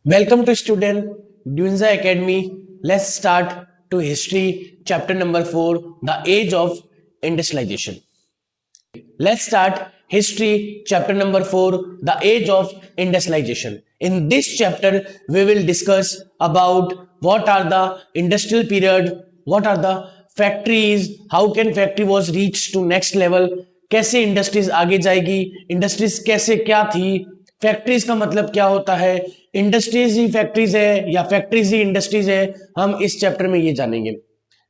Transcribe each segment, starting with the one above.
Welcome to student Dunza Academy. Let's start to history chapter number 4, the age of industrialization. Let's start history chapter number 4, the age of industrialization. In this chapter we will discuss about what are the industrial period, what are the factories, how can factory was reached to next level, कैसे industries आगे जाएगी, industries कैसे क्या थी, factories का मतलब क्या होता है, इंडस्ट्रीज ही फैक्ट्रीज है या फैक्ट्रीज ही इंडस्ट्रीज है, हम इस चैप्टर में ये जानेंगे।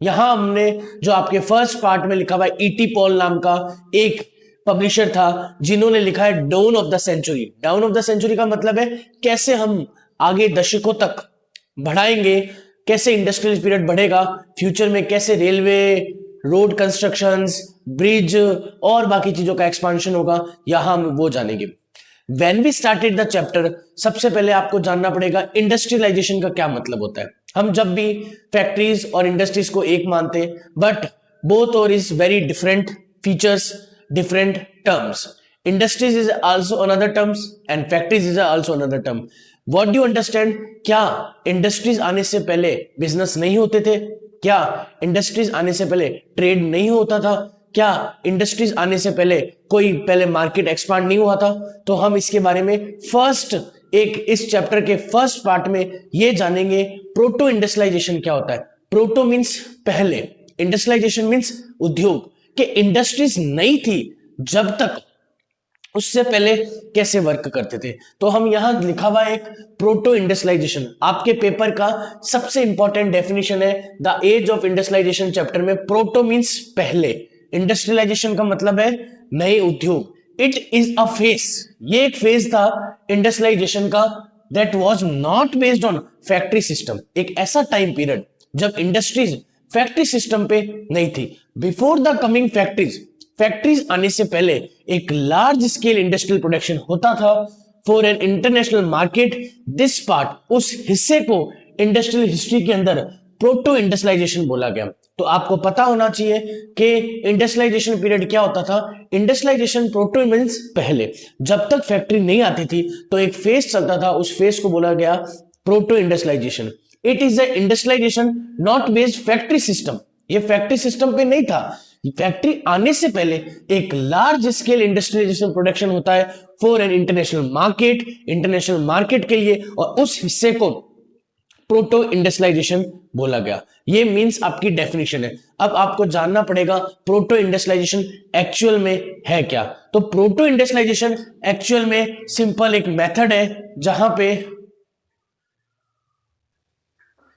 यहां हमने जो आपके फर्स्ट पार्ट में लिखा हुआ है ईटी पॉल नाम का एक पब्लिशर था जिन्होंने लिखा है dawn of the century. Dawn of the century का मतलब है कैसे हम आगे दशकों तक बढ़ाएंगे, कैसे इंडस्ट्रियल पीरियड बढ़ेगा, फ्यूचर में कैसे रेलवे, रोड कंस्ट्रक्शंस, ब्रिज और बाकी चीजों का एक्सपांशन होगा, यहां हम वो जानेंगे। When we started the chapter, सबसे पहले आपको जानना पड़ेगा इंडस्ट्रियलाइजेशन का क्या मतलब होता है। हम जब भी फैक्ट्रीज और इंडस्ट्रीज को एक मानते हैं, बट बोथ और is very different features, different terms. Industries is also another terms and factories is also another term. What do understand? क्या इंडस्ट्रीज आने से पहले बिजनेस नहीं होते थे? क्या इंडस्ट्रीज आने से पहले ट्रेड नहीं होता था? क्या इंडस्ट्रीज आने से पहले मार्केट एक्सपांड नहीं हुआ था? तो हम इसके बारे में इस चैप्टर के फर्स्ट पार्ट में ये जानेंगे प्रोटो इंडस्ट्रियलाइजेशन क्या होता है। प्रोटो मींस पहले, इंडस्ट्रियलाइजेशन मींस उद्योग के इंडस्ट्रीज नहीं थी जब तक, उससे पहले कैसे वर्क करते थे। तो हम यहां लिखा हुआ एक प्रोटो इंडस्ट्रियलाइजेशन, आपके पेपर का सबसे इंपॉर्टेंट डेफिनेशन है the age of industrialisation chapter में। प्रोटो मींस पहले, इंडस्ट्रियलाइजेशन का मतलब है नए उद्योग। इट इज अ फेज, ये एक फेज था इंडस्ट्रियलाइजेशन का that was not based on factory system. एक ऐसा टाइम पीरियड जब इंडस्ट्रीज फैक्ट्री सिस्टम पे नहीं थी। बिफोर द कमिंग फैक्ट्रीज आने से पहले एक लार्ज स्केल इंडस्ट्रियल प्रोडक्शन होता था for an international market. This part, उस हिस्से को इंडस्ट्रियल हिस्ट्री के अंदर प्रोटो इंडस्ट्रियलाइजेशन बोला गया। तो आपको पता होना चाहिए कि इंडस्ट्रियलाइजेशन पीरियड क्या होता था। इंडस्ट्रियलाइजेशन, प्रोटो मींस पहले, जब तक फैक्ट्री नहीं आती थी तो एक फेज चलता था, उस फेज को बोला गया proto industrialisation. It is a industrialisation not based factory system, ये फैक्ट्री सिस्टम पे नहीं था। फैक्ट्री आने से पहले एक लार्ज स्केल इंडस्ट्रियलाइजेशन प्रोडक्शन होता है for an international market, international market के लिए, और उस हिस्से को प्रोटो इंडस्ट्रियलाइजेशन बोला गया। ये मींस आपकी डेफिनेशन है। अब आपको जानना पड़ेगा प्रोटो इंडस्ट्रियलाइजेशन एक्चुअल में है क्या। तो प्रोटो इंडस्ट्रियलाइजेशन एक्चुअल में सिंपल एक मेथड है जहां पे,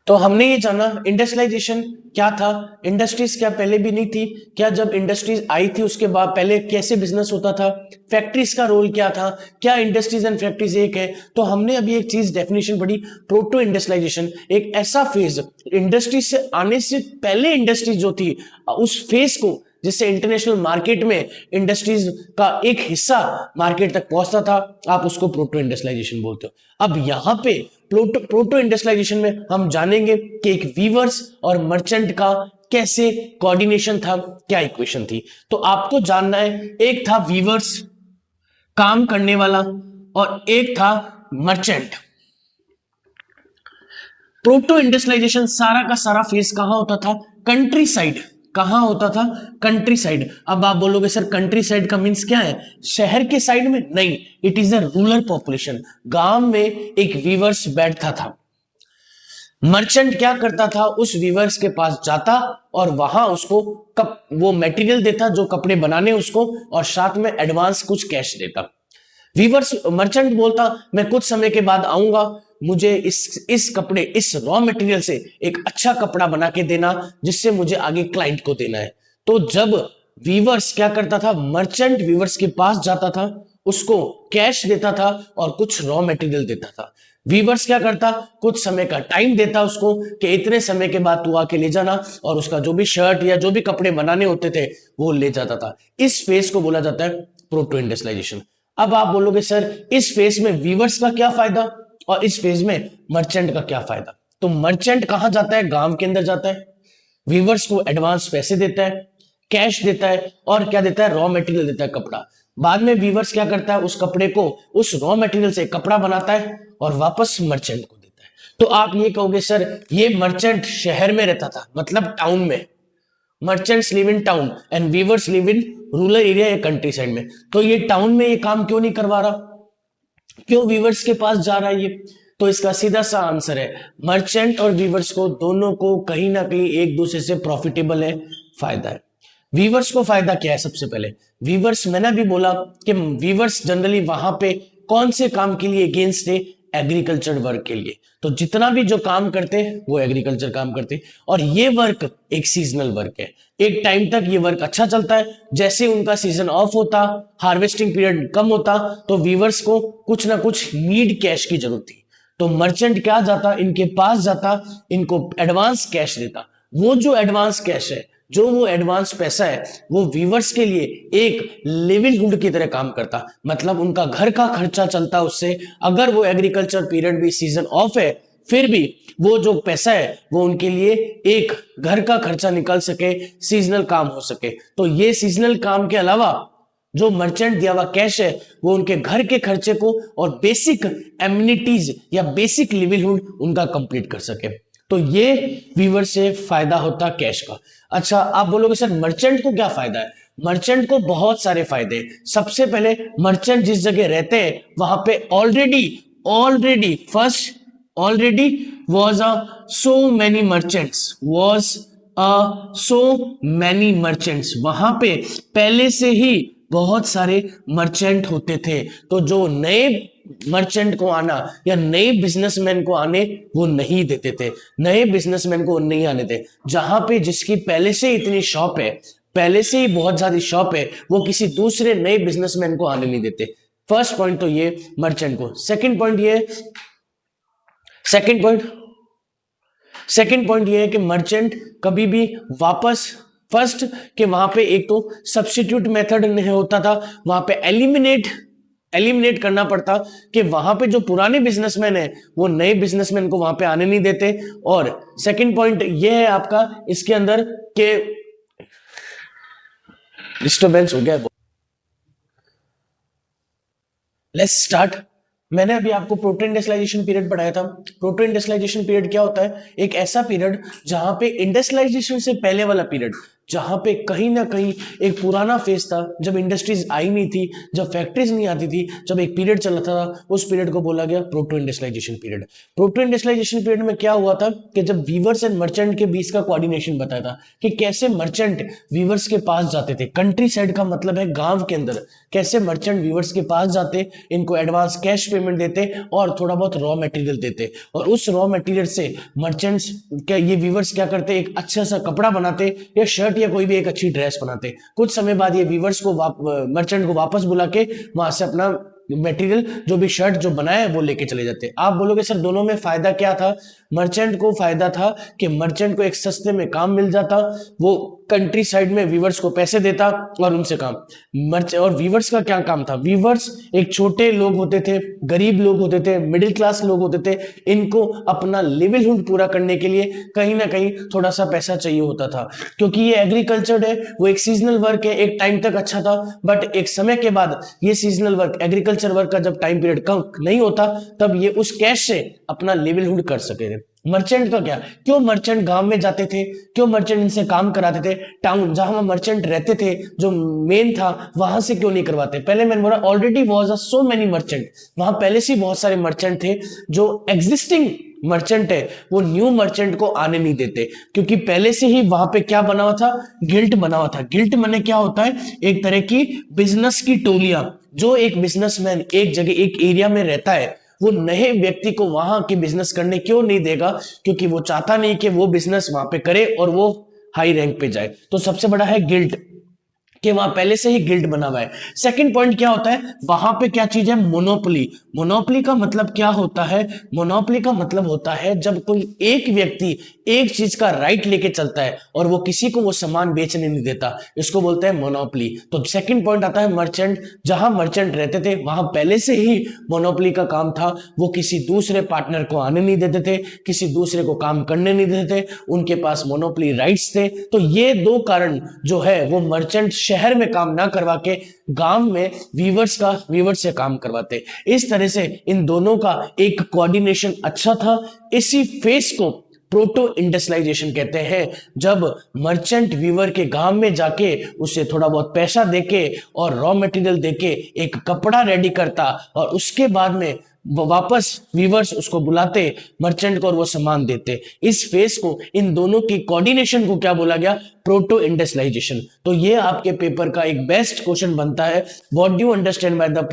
तो हमने ये जाना इंडस्ट्रियलाइजेशन क्या था। इंडस्ट्रीज क्या पहले भी नहीं थी क्या? जब इंडस्ट्रीज आई थी उसके बाद पहले कैसे बिजनेस होता था? फैक्ट्रीज का रोल क्या था? क्या इंडस्ट्रीज एंड फैक्ट्रीज एक है? तो हमने अभी एक चीज डेफिनेशन पढ़ी, प्रोटो इंडस्ट्रियलाइजेशन एक ऐसा फेज, इंडस्ट्रीज से आने से पहले इंडस्ट्रीज जो थी उस फेज को, जिससे इंटरनेशनल मार्केट में इंडस्ट्रीज का एक हिस्सा मार्केट तक पहुंचता था, आप उसको प्रोटो इंडस्ट्रियलाइजेशन बोलते हो। अब यहां पे प्रोटो इंडस्ट्रियलाइजेशन में हम जानेंगे कि एक वीवर्स और मर्चेंट का कैसे कोऑर्डिनेशन था, क्या इक्वेशन थी। तो आपको जानना है, एक था वीवर्स काम करने वाला और एक था मर्चेंट। प्रोटो इंडस्ट्रियलाइजेशन सारा का सारा फेस कहां होता था? Country side. कहां होता था? Country side. अब आप बोलोगे सर कंट्री साइड का मींस क्या है? शहर के साइड में? नहीं, it is a rural population. गांव में एक वीवर्स बैठता था, मर्चेंट क्या करता था, उस वीवर्स के पास जाता और वहां उसको वो मटेरियल देता जो कपड़े बनाने उसको, और साथ में एडवांस कुछ कैश देता। वीवर्स, मर्चेंट बोलता मैं कुछ समय के बाद आऊंगा, मुझे इस कपड़े, इस रॉ मटेरियल से एक अच्छा कपड़ा बना के देना जिससे मुझे आगे क्लाइंट को देना है। तो जब वीवर्स क्या करता था, मर्चेंट वीवर्स के पास जाता था, उसको कैश देता था और कुछ रॉ मटेरियल देता था। वीवर्स क्या करता, कुछ समय का टाइम देता उसको कि इतने समय के बाद तू आके ले जाना, और उसका जो भी शर्ट या जो भी कपड़े बनाने होते थे वो ले जाता था। इस फेज को बोला जाता है प्रोटो इंडस्ट्रियलाइजेशन। अब आप बोलोगे सर इस फेज में वीवर्स का क्या फायदा और इस फेज में मर्चेंट का क्या फायदा? तो मर्चेंट कहां जाता है? गांव के अंदर जाता है, वीवर्स को एडवांस पैसे देता है, कैश देता है, और क्या देता है? रॉ मटेरियल देता है, कपड़ा। बाद में वीवर्स क्या करता है, उस कपड़े को, उस रॉ मटेरियल से कपड़ा बनाता है और वापस मर्चेंट को देता है। तो आप ये कहोगे सर ये मर्चेंट शहर में रहता था, मतलब टाउन में, merchants live in town and weavers live in rural area या कंट्री साइड में, तो ये टाउन में ये काम क्यों नहीं करवा रहा, क्यों वीवर्स के पास जा रहा है ये? तो इसका सीधा सा आंसर है मर्चेंट और वीवर्स को दोनों को कहीं ना कहीं एक दूसरे से प्रॉफिटेबल है, फायदा है। वीवर्स को फायदा क्या है? सबसे पहले वीवर्स, मैंने अभी बोला कि वीवर्स जनरली वहां पे कौन से काम के लिए अगेंस्ट है, एग्रीकल्चर वर्क के लिए। तो जितना भी जो काम करते वो एग्रीकल्चर काम करते, और ये वर्क एक सीजनल वर्क है, एक टाइम तक ये वर्क अच्छा चलता है, जैसे उनका सीजन ऑफ होता, हार्वेस्टिंग पीरियड कम होता, तो वीवर्स को कुछ ना कुछ नीड कैश की जरूरत थी, तो मर्चेंट क्या जाता, इनके पास जाता, इनको एडवांस कैश देता। वो जो एडवांस कैश है, जो वो एडवांस पैसा है, वो वीवर्स के लिए एक लिवलीहुड की तरह काम करता, मतलब उनका घर का खर्चा चलता उससे। अगर वो एग्रीकल्चर पीरियड भी सीजन ऑफ है, फिर भी वो जो पैसा है वो उनके लिए एक घर का खर्चा निकल सके, सीजनल काम हो सके। तो ये सीजनल काम के अलावा जो मर्चेंट दिया हुआ कैश है वो उनके घर के खर्चे को और बेसिक एमिनिटीज या बेसिक लिवलीहुड उनका कंप्लीट कर सके। तो ये वीवर से फायदा होता कैश का। अच्छा, आप बोलोगे सर मर्चेंट को क्या फायदा है? मर्चेंट को बहुत सारे फायदे हैं। सबसे पहले मर्चेंट जिस जगह रहते हैं वहां पे already was a so many merchants, वहां पे पहले से ही बहुत सारे मर्चेंट होते थे। तो जो नए मर्चेंट को आना या नए बिजनेसमैन को आने वो नहीं देते थे, नए बिजनेसमैन को नहीं आने थे। जहां पे जिसकी पहले से इतनी शॉप है, पहले से ही बहुत ज्यादा शॉप है, वो किसी दूसरे नए बिजनेसमैन को आने नहीं देते। फर्स्ट पॉइंट तो ये मर्चेंट को। सेकंड पॉइंट ये है कि मर्चेंट कभी भी वापस, फर्स्ट कि वहां पे एक तो सब्स्टिट्यूट मेथड नहीं होता था, वहां पे एलिमिनेट करना पड़ता कि वहां पे जो पुराने बिजनेसमैन है वो नए बिजनेसमैन को वहां पे आने नहीं देते। और सेकंड पॉइंट ये है आपका इसके अंदर के डिस्टर्बेंस हो गया। Let's start. मैंने अभी आपको प्रोटो इंडस्ट्रियलाइजेशन पीरियड पढ़ाया था। प्रोटो इंडस्ट्रियलाइजेशन पीरियड क्या होता है? एक ऐसा पीरियड जहां पे इंडस्ट्रियलाइजेशन से पहले वाला पीरियड, जहां पे कहीं ना कहीं एक पुराना फेज था, जब इंडस्ट्रीज आई नहीं थी, जब फैक्ट्रीज नहीं आती थी, जब एक पीरियड चल रहा था, उस पीरियड को बोला गया proto industrialisation period. Proto industrialisation period में क्या हुआ था कि जब वीवर्स एंड मर्चेंट के बीच का कोऑर्डिनेशन बताया था कि कैसे मर्चेंट वीवर्स के पास जाते थे। कंट्री साइड का मतलब है गांव के अंदर, कैसे मर्चेंट वीवर्स के पास जाते, इनको एडवांस कैश पेमेंट देते और थोड़ा बहुत रॉ मटेरियल देते, और उस रॉ मटेरियल से मर्चेंट्स क्या, ये वीवर्स क्या करते, एक अच्छा सा कपड़ा बनाते या शर्ट या कोई भी एक अच्छी ड्रेस बनाते। कुछ समय बाद ये वीवर्स को मर्चेंट को वापस बुला के वहां से अपना मटेरियल, जो भी शर्ट जो बनाया है वो लेके चले जाते। आप बोलोगे सर दोनों में फायदा क्या था? मर्चेंट को फायदा था कि मर्चेंट को एक सस्ते में काम मिल जाता, वो कंट्री साइड में वीवर्स को पैसे देता और उनसे काम। और वीवर्स का क्या काम था? वीवर्स एक छोटे लोग होते थे, गरीब लोग होते थे, मिडिल क्लास लोग होते थे, इनको अपना लिवलीहुड पूरा करने के लिए कहीं ना कहीं थोड़ा सा पैसा चाहिए होता था। क्योंकि ये एग्रीकल्चर है, वो एक सीजनल वर्क है, एक टाइम तक अच्छा था, बट एक समय के बाद ये सीजनल वर्क, एग्रीकल्चर वर्क का जब टाइम पीरियड कम नहीं होता, तब ये उस कैश से अपना लिवलीहुड कर सके थे। मर्चेंट का क्या? क्यों मर्चेंट गांव में जाते थे, क्यों मर्चेंट इनसे काम कराते थे? टाउन जहां मर्चेंट रहते थे, जो मेन था, वहां से क्यों नहीं करवाते? पहले मैंने बोला already was so many merchant, वहां पहले से बहुत सारे मर्चेंट थे। जो एग्जिस्टिंग मर्चेंट है वो न्यू मर्चेंट को आने नहीं देते, क्योंकि पहले से ही वहां पे क्या बना हुआ था? गिल्ट बना हुआ था। गिल्ट माने क्या होता है? एक तरह की बिजनेस की टोलियां। जो एक बिजनेसमैन एक जगह, एक एरिया में रहता है, वो नए व्यक्ति को वहां के बिजनेस करने क्यों नहीं देगा? क्योंकि वो चाहता नहीं कि वो बिजनेस वहां पे करे और वो हाई रैंक पे जाए। तो सबसे बड़ा है गिल्ट, कि वहां पहले से ही गिल्ड बना हुआ है। सेकंड पॉइंट क्या होता है? वहां पे क्या चीज है? मोनोपोली। मोनोपोली का मतलब क्या होता है? मोनोपोली का मतलब होता है जब कोई एक व्यक्ति एक चीज का राइट लेके चलता है और वो किसी को वो सामान बेचने नहीं देता, इसको बोलते हैं मोनोपोली। तो सेकंड पॉइंट आता है मर्चेंट। जहां मर्चेंट रहते थे वहां पहले से ही मोनोपोली का काम था, वो किसी दूसरे पार्टनर को आने नहीं देते थे, किसी दूसरे को काम करने नहीं देते थे, उनके पास मोनोपोली राइट्स थे। तो ये दो कारण जो है वो मर्चेंट शहर में काम ना करवा के गांव में वीवर्स से काम करवाते। इस तरह से इन दोनों का एक कोऑर्डिनेशन अच्छा था। इसी फेस को प्रोटो इंडस्ट्रियलाइजेशन कहते हैं, जब मर्चेंट वीवर के गांव में जाके उसे थोड़ा बहुत पैसा देके और रॉ मटेरियल देके एक कपड़ा रेडी करता और उसके बाद में वापस वीवर्स उसको बुलाते मर्चेंट को और वो सामान देते। इस फेस को, इन दोनों की कोऑर्डिनेशन को क्या बोला गया? Proto industrialisation. तो ये आपके पेपर का एक बेस्ट क्वेश्चन बनता है, what do you understand by the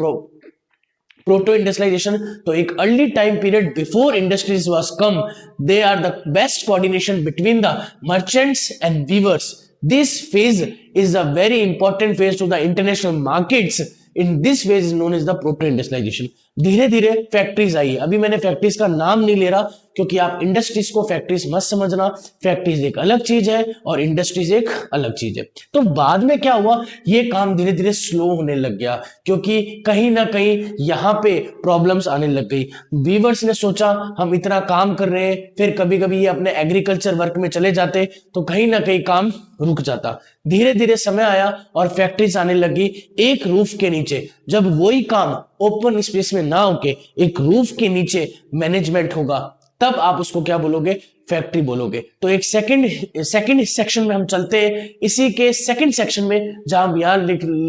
proto industrialisation? तो एक early time period before industries was come, they are the best coordination between the merchants and weavers. This phase is a very important phase to the international markets. In this phase is known as the proto-industrialization. धीरे धीरे factories आई। अभी मैंने factories का नाम नहीं ले रहा क्योंकि आप इंडस्ट्रीज को फैक्ट्रीज मत समझना। फैक्ट्रीज एक अलग चीज है और इंडस्ट्रीज एक अलग चीज है। तो बाद में क्या हुआ, ये काम धीरे धीरे स्लो होने लग गया क्योंकि कहीं ना कहीं यहाँ पे प्रॉब्लम्स आने लग गई। वीवर्स ने सोचा हम इतना काम कर रहे हैं, फिर कभी कभी ये अपने एग्रीकल्चर वर्क में चले जाते तो कहीं ना कहीं काम रुक जाता। धीरे धीरे समय आया और फैक्ट्रीज आने लगी एक रूफ के नीचे। जब वही काम ओपन स्पेस में ना होके एक रूफ के नीचे मैनेजमेंट होगा, तब आप उसको क्या बोलोगे? फैक्ट्री बोलोगे। तो एक सेकंड सेक्शन में हम चलते हैं। इसी के सेकंड सेक्शन में जहां हम यहां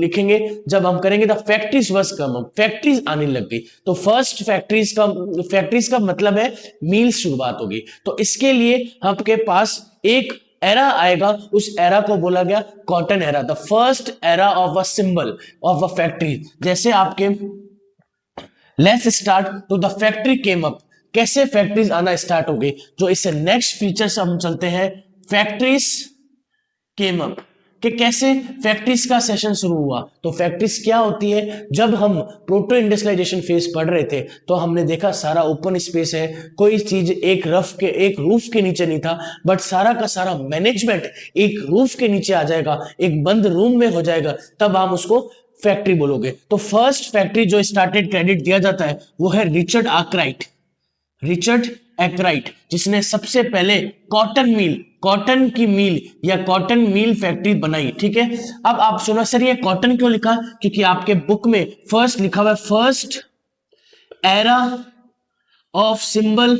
लिखेंगे, जब हम करेंगे the factories was come, factories आने लग गई। तो फर्स्ट फैक्ट्रीज का मतलब है मील शुरुआत होगी। तो इसके लिए आपके पास एक एरा आएगा, उस एरा को बोला गया cotton era, the first era of a symbol of a factory. जैसे आपके let's start to the factory came up, कैसे फैक्ट्रीज आना स्टार्ट हो गई। जो इससे नेक्स्ट फीचर से हम चलते हैं, फैक्ट्रीज केम अप, कि कैसे फैक्ट्रीज का सेशन शुरू हुआ। तो फैक्ट्रीज क्या होती है? जब हम प्रोटो इंडस्ट्रियलाइजेशन फेज पढ़ रहे थे तो हमने देखा सारा ओपन स्पेस है, कोई चीज एक रूफ के नीचे नहीं था, बट सारा का सारा मैनेजमेंट एक रूफ के नीचे आ जाएगा, एक बंद रूम में हो जाएगा, तब हम उसको फैक्ट्री बोलोगे। तो फर्स्ट फैक्ट्री जो स्टार्टेड क्रेडिट दिया जाता है वो है रिचर्ड आर्कराइट, जिसने सबसे पहले कॉटन की मील या कॉटन मील फैक्ट्री बनाई। ठीक है, अब आप सुनो सर ये कॉटन क्यों लिखा? क्योंकि आपके बुक में फर्स्ट लिखा हुआ है first era of symbol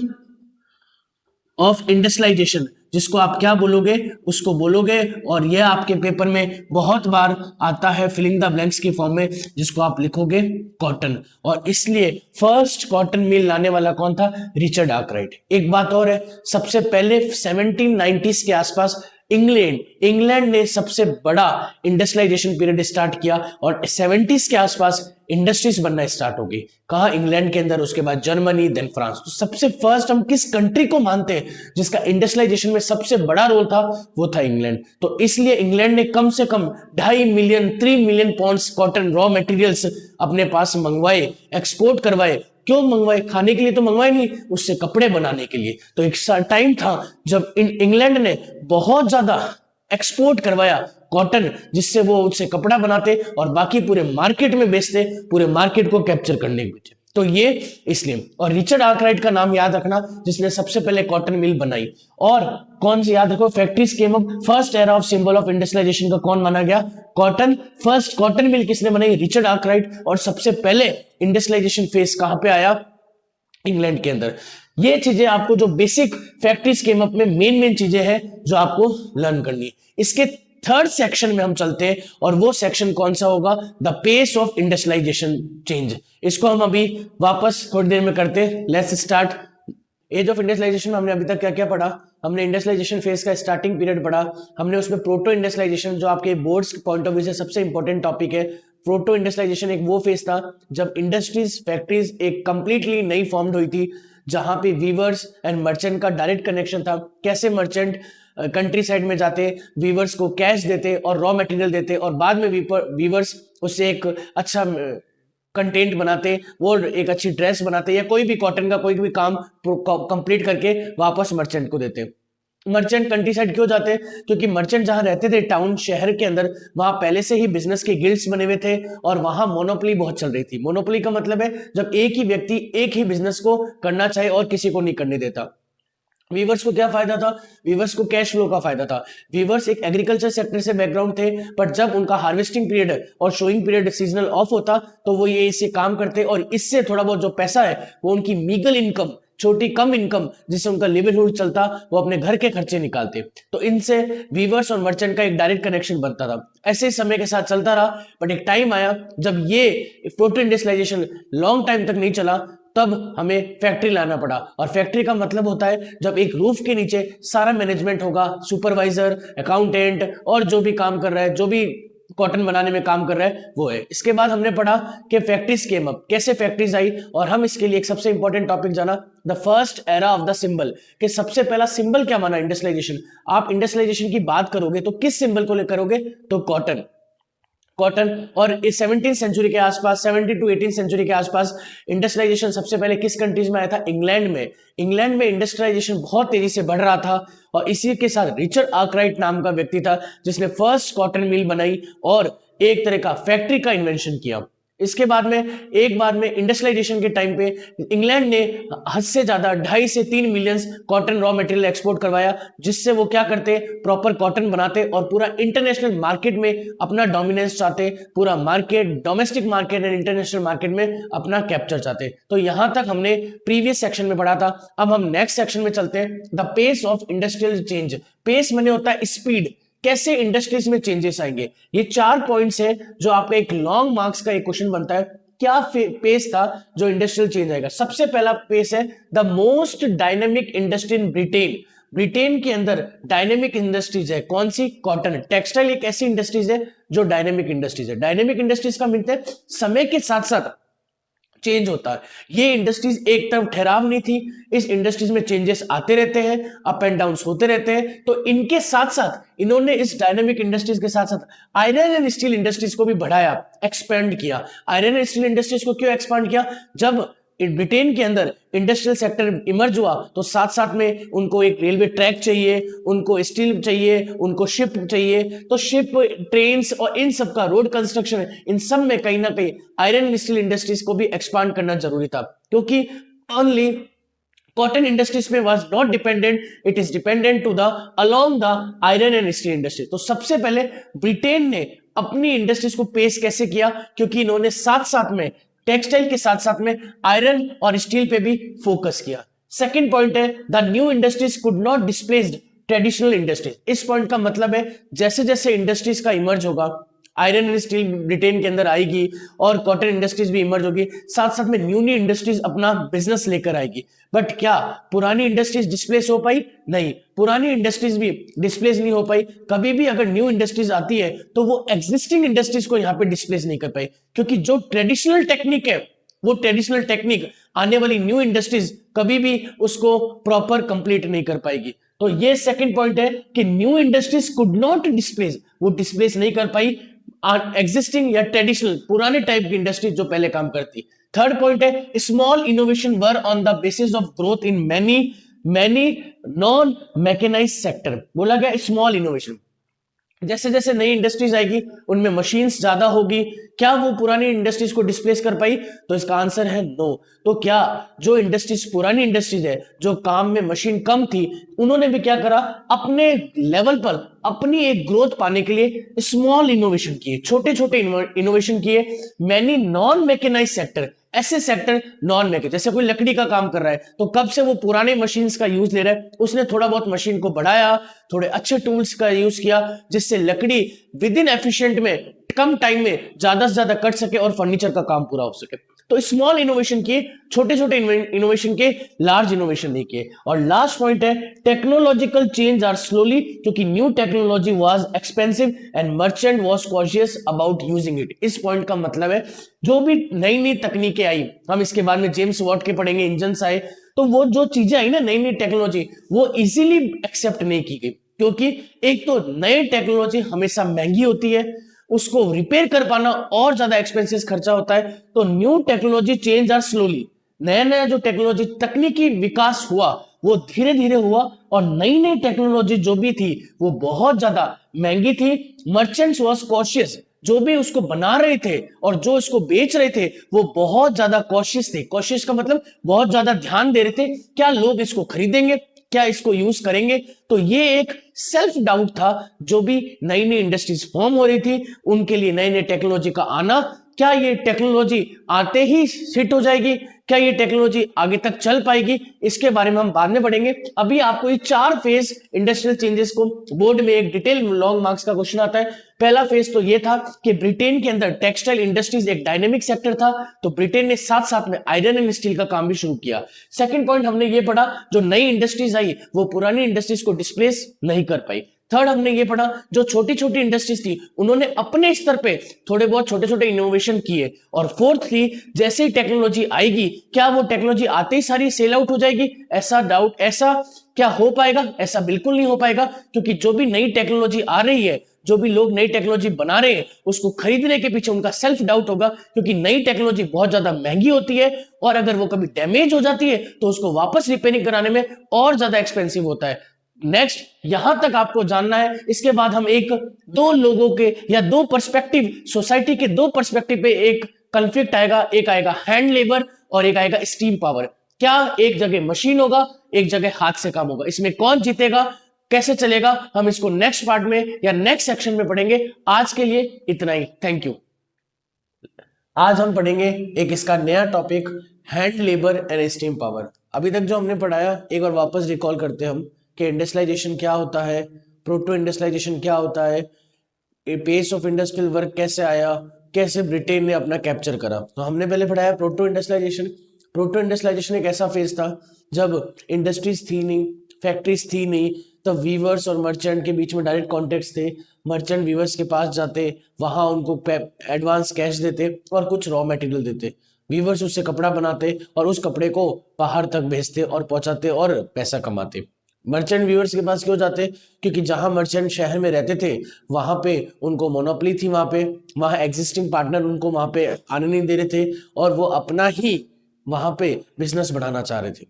of industrialisation, जिसको आप क्या बोलोगे? उसको बोलोगे। और यह आपके पेपर में बहुत बार आता है फिलिंग द ब्लैंक्स की फॉर्म में, जिसको आप लिखोगे कॉटन। और इसलिए फर्स्ट कॉटन मिल लाने वाला कौन था? Richard Arkwright. एक बात और है, सबसे पहले 1790s के आसपास इंग्लैंड ने सबसे बड़ा इंडस्ट्रियलाइजेशन पीरियड स्टार्ट किया और 70s के आसपास इंडस्ट्रीज बनना स्टार्ट हो गई। कहा? इंग्लैंड के अंदर, उसके बाद जर्मनी, देन फ्रांस। तो सबसे फर्स्ट हम किस कंट्री को मानते हैं जिसका इंडस्ट्रियलाइजेशन में सबसे बड़ा रोल था? वो था इंग्लैंड। तो इसलिए इंग्लैंड ने कम से कम 3 million pounds cotton raw materials अपने पास मंगवाए, एक्सपोर्ट करवाए। क्यों मंगवाए? खाने के लिए तो मंगवाए नहीं, उससे कपड़े बनाने के लिए। तो एक टाइम था जब इंग्लैंड ने बहुत ज्यादा एक्सपोर्ट करवाया कॉटन, जिससे वो उससे कपड़ा बनाते और बाकी पूरे मार्केट में बेचते, पूरे मार्केट को कैप्चर करने के पीछे। तो ये इसलिए। और रिचर्ड आर्कराइट का नाम याद रखना, जिसने सबसे पहले कॉटन मिल बनाई। और कौन सी याद रखो? Factories came up, first era of symbol of industrialisation का कौन माना गया? कॉटन। फर्स्ट कॉटन मिल किसने बनाई? Richard Arkwright. और सबसे पहले इंडस्ट्रियलाइजेशन फेज कहां पे आया? इंग्लैंड के अंदर। ये चीजें आपको जो बेसिक फैक्ट्रीज केम अप में मेन चीजें हैं जो आपको लर्न करनी है। इसके थर्ड सेक्शन में हम चलते हैं और वो सेक्शन कौन सा होगा? The pace of industrialisation change. इसको हम अभी वापस थोड़ी देर में करते हैं। Let's start. Age of industrialisation में हमने अभी तक क्या क्या पढ़ा? हमने इंडस्ट्रियलाइजेशन फेज का स्टार्टिंग पीरियड पढ़ा, हमने उसमें प्रोटो इंडस्ट्रियलाइजेशन, जो आपके बोर्ड्स के पॉइंट ऑफ व्यू से सबसे इंपॉर्टेंट टॉपिक है। प्रोटो इंडस्ट्रियलाइजेशन एक वो फेज था जब इंडस्ट्रीज, फैक्ट्रीज एक कंप्लीटली नई फॉर्म्ड हुई थी, जहां पे वीवर्स एंड मर्चेंट का डायरेक्ट कनेक्शन था। कैसे मर्चेंट कंट्री साइड में जाते, वीवर्स को कैश देते और रॉ मटेरियल देते, और बाद में वीवर्स उससे एक अच्छा कंटेंट बनाते, वो एक अच्छी ड्रेस बनाते, या कोई भी कॉटन का कोई भी काम कंप्लीट करके वापस मर्चेंट को देते। मर्चेंट कंट्री साइड क्यों जाते? क्योंकि मर्चेंट जहां रहते थे टाउन शहर के अंदर, वहां पहले से ही बिजनेस के गिल्ड्स बने हुए थे और वहां मोनोपोली बहुत चल रही थी। मोनोपोली का मतलब है जब एक ही व्यक्ति एक ही बिजनेस को करना चाहे और किसी को नहीं करने देता। वीवर्स को क्या फायदा था? वीवर्स को कैश फ्लो का फायदा था। वीवर्स एक एग्रीकल्चर सेक्टर से बैकग्राउंड थे, बट जब उनका हार्वेस्टिंग पीरियड और शोइंग पीरियड सीजनल ऑफ होता तो वो ये इससे काम करते और इससे थोड़ा बहुत जो पैसा है वो उनकी मीगल इनकम, छोटी कम इनकम जिससे उनका लिवलीहुड चलता, वो अपने घर के खर्चे निकालते। तो इनसे वीवर्स और मर्चेंट का एक डायरेक्ट कनेक्शन बनता था। ऐसे समय के साथ चलता रहा, बट एक टाइम आया जब ये टोटल इंडस्ट्रियलाइजेशन लॉन्ग टाइम तक नहीं चला, तब हमें फैक्ट्री लाना पड़ा। और फैक्ट्री का मतलब होता है जब एक रूफ के नीचे सारा मैनेजमेंट होगा, सुपरवाइजर, अकाउंटेंट और जो भी काम कर रहा है, जो भी कॉटन बनाने में काम कर रहा है वो है। इसके बाद हमने पढ़ा कि फैक्ट्रीज केम अप, कैसे फैक्ट्रीज आई, और हम इसके लिए एक सबसे इंपॉर्टेंट टॉपिक जाना, the first era of the symbol, कि सबसे पहला सिंबल क्या माना इंडस्ट्रियलाइजेशन। आप इंडस्ट्रियलाइजेशन की बात करोगे तो किस सिंबल को लेकर करोगे? तो कॉटन। कॉटन। और इस 17th सेंचुरी के आसपास, 17 टू 18 सेंचुरी के आसपास इंडस्ट्रियलाइजेशन सबसे पहले किस कंट्रीज में आया था? इंग्लैंड में। इंग्लैंड में इंडस्ट्रियलाइजेशन बहुत तेजी से बढ़ रहा था, और इसी के साथ रिचर्ड आर्कराइट नाम का व्यक्ति था जिसने फर्स्ट कॉटन मिल बनाई और एक तरह का फैक्ट्री का इन्वेंशन किया। इसके बाद में एक बार में इंडस्ट्रियलाइजेशन के टाइम पे इंग्लैंड ने हद से ज्यादा 2.5 से 3 million cotton raw material export करवाया, जिससे वो क्या करते, प्रॉपर कॉटन बनाते और पूरा इंटरनेशनल मार्केट में अपना डोमिनेंस चाहते, पूरा market, domestic market and international market में अपना कैप्चर चाहते। तो यहां तक हमने प्रीवियस सेक्शन में पढ़ा था। अब हम नेक्स्ट सेक्शन में चलते हैं, the pace of industrial change. Pace माने होता है स्पीड, कैसे इंडस्ट्रीज में चेंजेस आएंगे। ये 4 पॉइंट्स है जो आपका एक लॉन्ग मार्क्स का एक क्वेश्चन बनता है, क्या पेस था जो इंडस्ट्रियल चेंज आएगा। सबसे पहला पेस है the most dynamic industry in Britain. Britain के अंदर डायनेमिक इंडस्ट्रीज है, कौन सी? कॉटन। टेक्सटाइल एक ऐसी इंडस्ट्रीज है जो डायनेमिक इंडस्ट्रीज है। डायनेमिक इंडस्ट्रीज का मतलब है समय के साथ साथ चेंज होता है। ये इंडस्ट्रीज एक तरफ ठहराव नहीं थी, इस इंडस्ट्रीज में चेंजेस आते रहते हैं, अप एंड डाउन होते रहते हैं। तो इनके साथ साथ इन्होंने इस डायनेमिक इंडस्ट्रीज के साथ साथ आयरन एंड स्टील इंडस्ट्रीज को भी बढ़ाया, एक्सपेंड किया। आयरन एंड स्टील इंडस्ट्रीज को क्यों एक्सपांड किया? जब ब्रिटेन के अंदर इंडस्ट्रियल सेक्टर इमर्ज हुआ तो साथ साथ में उनको एक रेलवे ट्रैक चाहिए, उनको स्टील चाहिए, उनको शिप चाहिए। तो शिप, ट्रेन्स और इन सब का रोड कंस्ट्रक्शन, इन सब में कहीं ना कहीं आयरन एंड स्टील इंडस्ट्रीज को भी एक्सपांड करना जरूरी था, क्योंकि ओनली कॉटन इंडस्ट्रीज में was not dependent, it is dependent to the along the iron and steel industry. तो सबसे पहले ब्रिटेन ने अपनी इंडस्ट्रीज को पेश कैसे किया? क्योंकि इन्होंने साथ साथ में टेक्सटाइल के साथ साथ में आयरन और स्टील पे भी फोकस किया। सेकंड पॉइंट है the new industries could not displaced traditional industries. इस पॉइंट का मतलब है जैसे जैसे इंडस्ट्रीज का इमर्ज होगा, आयरन एंड स्टील ब्रिटेन के अंदर आएगी और कॉटन इंडस्ट्रीज भी इमर्ज होगी, साथ साथ में न्यू इंडस्ट्रीज अपना बिजनेस लेकर आएगी। बट क्या पुरानी इंडस्ट्रीज डिस्प्लेस हो पाई? नहीं, पुरानी इंडस्ट्रीज भी डिस्प्लेस नहीं हो पाई। कभी भी अगर न्यू इंडस्ट्रीज आती है तो वो एग्जिस्टिंग इंडस्ट्रीज को यहां पे डिस्प्लेस नहीं कर पाई, क्योंकि जो ट्रेडिशनल टेक्निक है वो ट्रेडिशनल टेक्निक आने वाली न्यू इंडस्ट्रीज कभी भी उसको प्रॉपर कंप्लीट नहीं कर पाएगी। तो ये सेकंड पॉइंट है कि new industries could not displace, वो डिस्प्लेस नहीं कर पाई एग्जिस्टिंग या ट्रेडिशनल पुराने टाइप की इंडस्ट्री जो पहले काम करती। थर्ड पॉइंट है small innovation were on the basis of growth in many non mechanised sector. बोला गया स्मॉल इनोवेशन, जैसे जैसे नई इंडस्ट्रीज आएगी उनमें मशीन्स ज्यादा होगी, क्या वो पुरानी इंडस्ट्रीज को डिस्प्लेस कर पाई? तो इसका आंसर है नो। तो क्या जो इंडस्ट्रीज पुरानी इंडस्ट्रीज है, जो काम में मशीन कम थी, उन्होंने भी क्या करा, अपने लेवल पर अपनी एक ग्रोथ पाने के लिए स्मॉल इनोवेशन किए, छोटे छोटे इनोवेशन किए। मैनी नॉन मैकेनाइज्ड सेक्टर, ऐसे सेक्टर नॉन मैकेनाइज्ड, जैसे कोई लकड़ी का काम कर रहा है तो कब से वो पुराने मशीन्स का यूज ले रहा है, उसने थोड़ा बहुत मशीन को बढ़ाया, थोड़े अच्छे टूल्स का यूज किया, जिससे लकड़ी विद इन एफिशिएंट में कम टाइम में ज्यादा से ज्यादा कट सके और फर्नीचर का काम पूरा हो सके। तो स्मॉल इनोवेशन किए, छोटे छोटे इनोवेशन के, लार्ज इनोवेशन नहीं किए। और लास्ट पॉइंट है टेक्नोलॉजिकल चेंज आर स्लोली, क्योंकि new technology was expensive and merchant was cautious about using it. इस पॉइंट का मतलब है जो भी नई नई तकनीकें आई, हम इसके बाद में जेम्स वॉट के पढ़ेंगे, इंजन आए, तो वो जो चीजें आई ना नई नई टेक्नोलॉजी, वो इजीली एक्सेप्ट नहीं की गई, क्योंकि एक तो नई टेक्नोलॉजी हमेशा महंगी होती है, उसको रिपेयर कर पाना और ज्यादा एक्सपेंसिव खर्चा होता है। तो new technology change are slowly, नया नया जो टेक्नोलॉजी तकनीकी विकास हुआ वो धीरे धीरे हुआ, और नई नई टेक्नोलॉजी जो भी थी वो बहुत ज्यादा महंगी थी। मर्चेंट्स वाज कॉशियस, जो भी उसको बना रहे थे और जो इसको बेच रहे थे वो बहुत ज्यादा कॉशियस थे। कॉशियस का मतलब बहुत ज्यादा ध्यान दे रहे थे, क्या लोग इसको खरीदेंगे, क्या इसको यूज करेंगे? तो ये एक सेल्फ डाउट था जो भी नई नई इंडस्ट्रीज फॉर्म हो रही थी उनके लिए, नई नई टेक्नोलॉजी का आना, क्या ये टेक्नोलॉजी आते ही हिट हो जाएगी, क्या ये टेक्नोलॉजी आगे तक चल पाएगी, इसके बारे में हम बाद में पढ़ेंगे। अभी आपको ये 4 फेज इंडस्ट्रियल चेंजेस को बोर्ड में एक डिटेल लॉन्ग मार्क्स का क्वेश्चन आता है। पहला फेज तो ये था कि ब्रिटेन के अंदर टेक्सटाइल इंडस्ट्रीज एक डायनेमिक सेक्टर था, तो ब्रिटेन ने साथ साथ में आयरन एंड स्टील का काम भी शुरू किया। सेकंड पॉइंट हमने ये पढ़ा, जो नई इंडस्ट्रीज आई वो पुरानी इंडस्ट्रीज को डिस्प्लेस नहीं कर पाई। थर्ड हमने ये पढ़ा, जो छोटी छोटी इंडस्ट्रीज थी उन्होंने अपने स्तर पे थोड़े बहुत छोटे छोटे इनोवेशन किए। और फोर्थ थी, जैसे ही टेक्नोलॉजी आएगी क्या वो टेक्नोलॉजी आते ही सारी सेल आउट हो जाएगी? ऐसा क्या हो पाएगा? ऐसा बिल्कुल नहीं हो पाएगा, क्योंकि जो भी नई टेक्नोलॉजी आ रही है, जो भी लोग नई टेक्नोलॉजी बना रहे हैं, उसको खरीदने के पीछे उनका सेल्फ डाउट होगा, क्योंकि नई टेक्नोलॉजी बहुत ज्यादा महंगी होती है और अगर वो कभी डैमेज हो जाती है तो उसको वापस रिपेयरिंग कराने में और ज्यादा एक्सपेंसिव होता है। नेक्स्ट यहां तक आपको जानना है। इसके बाद हम दो लोगों के या दो पर्सपेक्टिव, सोसाइटी के दो पर्सपेक्टिव पे एक कंफ्लिक्ट आएगा, एक आएगा हैंड लेबर और एक आएगा स्टीम पावर। क्या एक जगह मशीन होगा, एक जगह हाथ से काम होगा, इसमें कौन जीतेगा, कैसे चलेगा, हम इसको नेक्स्ट पार्ट में या नेक्स्ट सेक्शन में पढ़ेंगे। आज के लिए इतना ही, थैंक यू। आज हम पढ़ेंगे एक इसका नया topic, hand labour and steam power. अभी तक जो हमने पढ़ाया एक बार वापस रिकॉल करते हैं हम कि इंडस्ट्रियलाइजेशन क्या होता है, प्रोटो इंडस्ट्रियलाइजेशन क्या होता है, पेस ऑफ इंडस्ट्रियल वर्क कैसे आया, कैसे ब्रिटेन ने अपना कैप्चर करा। तो हमने पहले पढ़ाया प्रोटो इंडस्ट्रियलाइजेशन। प्रोटो इंडस्ट्रियलाइजेशन एक ऐसा फेज था जब इंडस्ट्रीज थी नहीं, फैक्ट्रीज थी नहीं, तो वीवर्स और मर्चेंट के बीच में डायरेक्ट कॉन्टेक्ट्स थे। मर्चेंट वीवर्स के पास जाते, वहां उनको एडवांस कैश देते और कुछ रॉ मटेरियल देते। वीवर्स उससे कपड़ा बनाते और उस कपड़े को बाहर तक भेजते और पहुंचाते और पैसा कमाते। मर्चेंट व्यूअर्स के पास क्यों जाते? क्योंकि जहां मर्चेंट शहर में रहते थे वहां पे उनको मोनोपोली थी, वहां एग्जिस्टिंग पार्टनर उनको वहां पे आने नहीं दे रहे थे और वो अपना ही वहां पे बिजनेस बढ़ाना चाह रहे थे।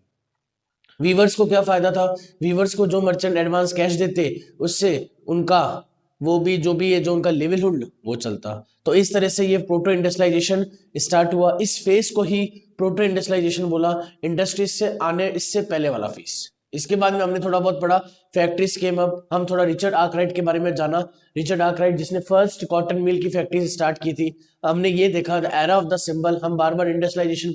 वीवर्स को क्या फायदा था? वीवर्स को जो मर्चेंट एडवांस कैश देते उससे उनका वो भी जो भी है जो उनका लिवलीहुड वो चलता। तो इस तरह से ये प्रोटो इंडस्ट्रियलाइजेशन स्टार्ट हुआ। इस फेज को ही प्रोटो इंडस्ट्रियलाइजेशन बोला, इंडस्ट्रीज से आने इससे पहले वाला फेज। इसके बाद में हमने थोड़ा बहुत पढ़ा फैक्ट्रीज केम अप, हम थोड़ा रिचर्ड आर्कराइट के बारे में जाना। रिचर्ड आर्कराइट जिसने फर्स्ट कॉटन मिल की फैक्ट्री स्टार्ट की थी। हमने ये देखा the era of the symbol, हम बार बार इंडस्ट्रियलाइजेशन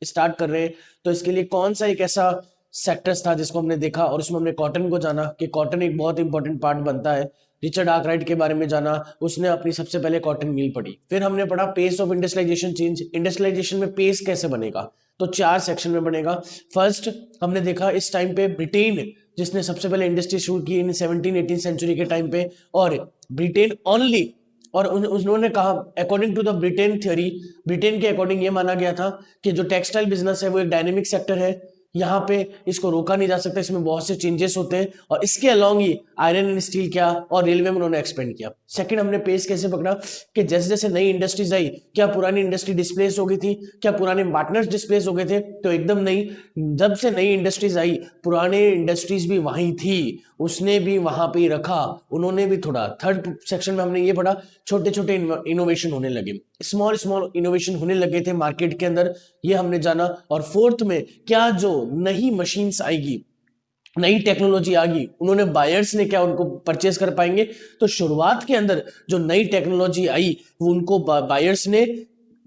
स्टार्ट कर रहे हैं तो इसके लिए कौन सा एक ऐसा सेक्टर्स था जिसको हमने देखा और उसमें हमने कॉटन को जाना कि कॉटन एक बहुत इंपॉर्टेंट पार्ट बनता है। रिचर्ड आर्कराइट के बारे में जाना, उसने अपनी सबसे पहले कॉटन मिल पढ़ी। फिर हमने पढ़ा pace of industrialisation change, industrialisation में पेस कैसे बनेगा, तो 4 सेक्शन में बनेगा। फर्स्ट हमने देखा इस टाइम पे ब्रिटेन जिसने सबसे पहले इंडस्ट्री शुरू की इन 17-18 सेंचुरी के टाइम पे, और ब्रिटेन ओनली, और उन्होंने कहा according to the Britain theory, Britain के अकॉर्डिंग ये माना गया था कि जो टेक्सटाइल बिजनेस है वो एक डायनेमिक सेक्टर है, यहाँ पे इसको रोका नहीं जा सकता, इसमें बहुत से चेंजेस होते हैं और इसके along he iron and steel क्या और रेलवे में उन्होंने एक्सपेंड किया। सेकंड हमने पेस कैसे पकड़ा कि जैसे जैसे नई इंडस्ट्रीज आई क्या पुरानी इंडस्ट्री डिस्प्लेस हो गई थी, क्या पुराने पार्टनर्स डिस्प्लेस हो गए थे, तो एकदम नहीं। जब से नई इंडस्ट्रीज आई पुराने इंडस्ट्रीज भी वहीं थी, उसने भी वहां पे रखा, उन्होंने भी थोड़ा। थर्ड सेक्शन में हमने ये पढ़ा छोटे छोटे इनोवेशन होने लगे, स्मॉल स्मॉल इनोवेशन होने लगे थे मार्केट के अंदर, ये हमने जाना। और फोर्थ में क्या जो नई मशीन्स आएगी, नई टेक्नोलॉजी आ गई, उन्होंने बायर्स ने क्या उनको परचेस कर पाएंगे, तो शुरुआत के अंदर जो नई टेक्नोलॉजी आई वो उनको बायर्स ने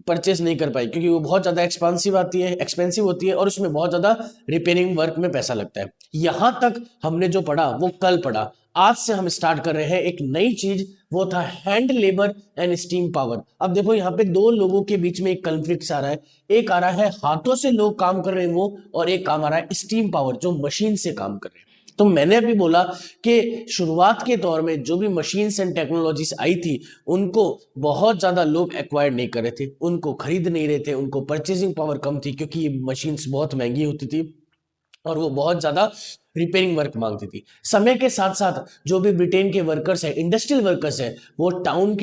परचेस नहीं कर पाई क्योंकि वो बहुत ज्यादा एक्सपेंसिव होती है और उसमें बहुत ज्यादा रिपेयरिंग वर्क में पैसा लगता है। यहां तक हमने जो पढ़ा वो कल पढ़ा। आज से हम स्टार्ट कर रहे हैं एक नई चीज, वो था hand labour and steam power. अब देखो यहाँ पे दो लोगों के बीच में एक कॉन्फ्लिक्ट आ रहा है, एक आ रहा है हाथों से लोग काम कर रहे हैं वो, और एक काम आ रहा है स्टीम पावर जो मशीन से काम कर रहे हैं। तो मैंने अभी बोला कि शुरुआत के दौर में जो भी मशीन्स एंड टेक्नोलॉजीज आई थी उनको बहुत ज्यादा लोग एक्वायर नहीं कर रहे थे, उनको खरीद नहीं रहे थे, उनको परचेजिंग पावर कम थी क्योंकि ये मशीन्स बहुत महंगी होती थी और वो बहुत ज्यादा रिपेयरिंग वर्क मांगती थी। समय के साथ साथ जो भी ब्रिटेन के वर्कर्स हैं, इंडस्ट्रियल वर्कर्स हैं, वो टाउन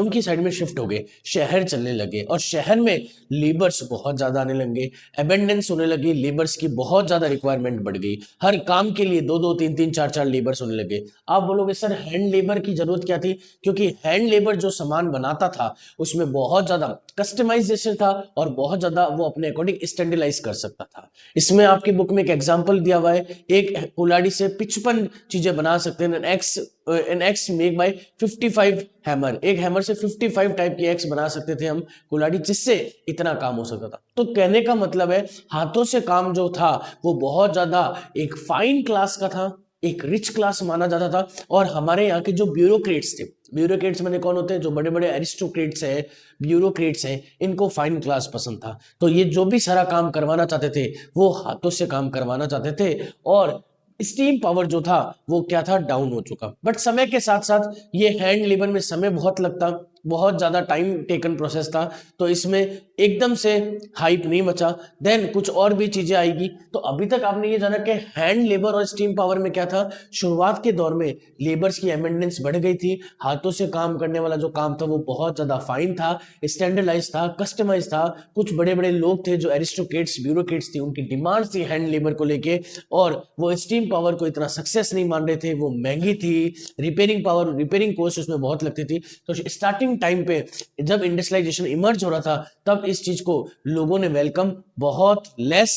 की साइड में शिफ्ट हो गए, शहर चलने लगे और शहर में लेबर्स बहुत ज्यादा आने लगे, एबेंडेंस होने लगी, लेबर्स की बहुत ज्यादा रिक्वायरमेंट बढ़ गई, हर काम के लिए 2-2, 3-3, 4-4 लेबर्स होने लगे। आप बोलोगे सर हैंड लेबर की जरूरत क्या थी? क्योंकि हैंड लेबर जो सामान बनाता था उसमें बहुत ज्यादा कस्टमाइजेशन था और बहुत ज्यादा वो अपने अकॉर्डिंग स्टैंडर्डाइज कर सकता था। इसमें आपकी बुक में एक एग्जाम्पल दिया हुआ है एक कुल्हाड़ी से 55 चीजें बना सकते हैं। An axe make by 55 hammer, एक हैमर से 55 टाइप की एक्स बना सकते थे हम कुल्हाड़ी, जिससे इतना काम हो सकता था। तो कहने का मतलब है हाथों से काम जो था वो बहुत ज्यादा एक फाइन क्लास का था, एक रिच क्लास माना जाता था। और हमारे यहाँ के जो ब्यूरोक्रेट्स थे, ब्यूरोक्रेट्स मैंने कौन होते हैं, जो बड़े बड़े एरिस्टोक्रेट्स हैं, ब्यूरोक्रेट्स हैं, इनको फाइन क्लास पसंद था। तो ये जो भी सारा काम करवाना चाहते थे वो हाथों से काम करवाना चाहते थे। और स्टीम पावर जो था वो क्या था, डाउन हो चुका। बट समय के साथ साथ ये हैंड लेबर में समय बहुत लगता, बहुत ज्यादा टाइम टेकन प्रोसेस था, तो इसमें एकदम से हाइप नहीं मचा। देन कुछ और भी चीजें आएगी। तो अभी तक आपने ये जाना कि हैंड लेबर और स्टीम पावर में क्या था, शुरुआत के दौर में लेबर्स की एमेंडेंस बढ़ गई थी, हाथों से काम करने वाला जो काम था वो बहुत ज्यादा फाइन था, स्टैंडर्डाइज था, कस्टमाइज था। कुछ बड़े बड़े लोग थे जो एरिस्टोक्रेट्स, ब्यूरोक्रेट्स थी, उनकी डिमांड थी हैंड लेबर को लेके, और वो स्टीम पावर को इतना सक्सेस नहीं मान रहे थे, वो महंगी थी, रिपेयरिंग पावर, रिपेयरिंग कॉस्ट उसमें बहुत लगती थी। तो स्टार्टिंग टाइम पे जब इंडस्ट्रियलाइजेशन इमर्ज हो रहा था तब इस चीज को लोगों ने वेलकम बहुत लेस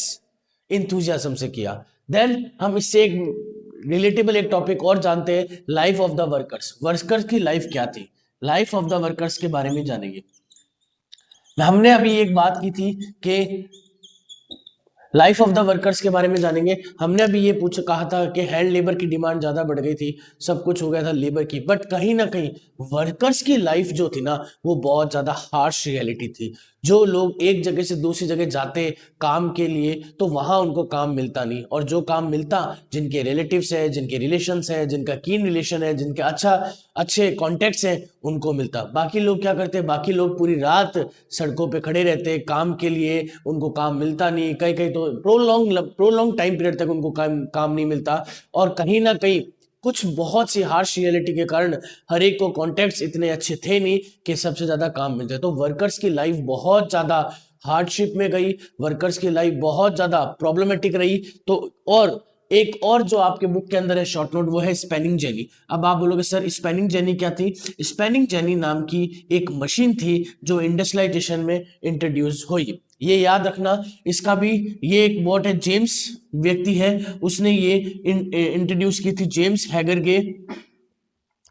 इंथुजियाज्म से किया। देन हम इससे एक रिलेटेबल एक टॉपिक और जानते हैं, life of the workers. Workers की लाइफ क्या थी, लाइफ ऑफ द वर्कर्स के बारे में जानेंगे। हमने अभी एक बात की थी कि लाइफ ऑफ द वर्कर्स के बारे में जानेंगे। हमने अभी ये कहा था कि हैंड लेबर की डिमांड ज्यादा बढ़ गई थी, सब कुछ हो गया था लेबर की, बट कहीं ना कहीं वर्कर्स की लाइफ जो थी ना वो बहुत ज्यादा हार्श रियलिटी थी। जो लोग एक जगह से दूसरी जगह जाते काम के लिए तो वहां उनको काम मिलता नहीं, और जो काम मिलता जिनके रिलेटिव्स है, जिनके रिलेशंस है, जिनका कीन रिलेशन है, जिनके अच्छे कॉन्टेक्ट्स हैं, उनको मिलता। बाकी लोग क्या करते, बाकी लोग पूरी रात सड़कों पे खड़े रहते काम के लिए, उनको काम मिलता नहीं, कहीं कहीं तो प्रोलॉन्ग टाइम पीरियड तक उनको काम नहीं मिलता। और कहीं ना कहीं कुछ बहुत सी हार्श रियलिटी के कारण हर एक को कॉन्टेक्ट्स इतने अच्छे थे नहीं कि सबसे ज्यादा काम मिल जाए। तो वर्कर्स की लाइफ बहुत ज्यादा हार्डशिप में गई, वर्कर्स की लाइफ बहुत ज्यादा प्रॉब्लमेटिक रही। तो और एक और जो आपके बुक के अंदर है शॉर्ट नोट, वो है स्पेनिंग जेनी। अब आप बोलोगे सर स्पेनिंग जेनी क्या थी? स्पेनिंग जेनी नाम की एक मशीन थी जो इंडस्ट्रियलाइजेशन में इंट्रोड्यूस हुई। ये याद रखना, इसका भी ये एक बहुत है, जेम्स व्यक्ति है, उसने ये इंट्रोड्यूस की थी, जेम्स हैगरगे,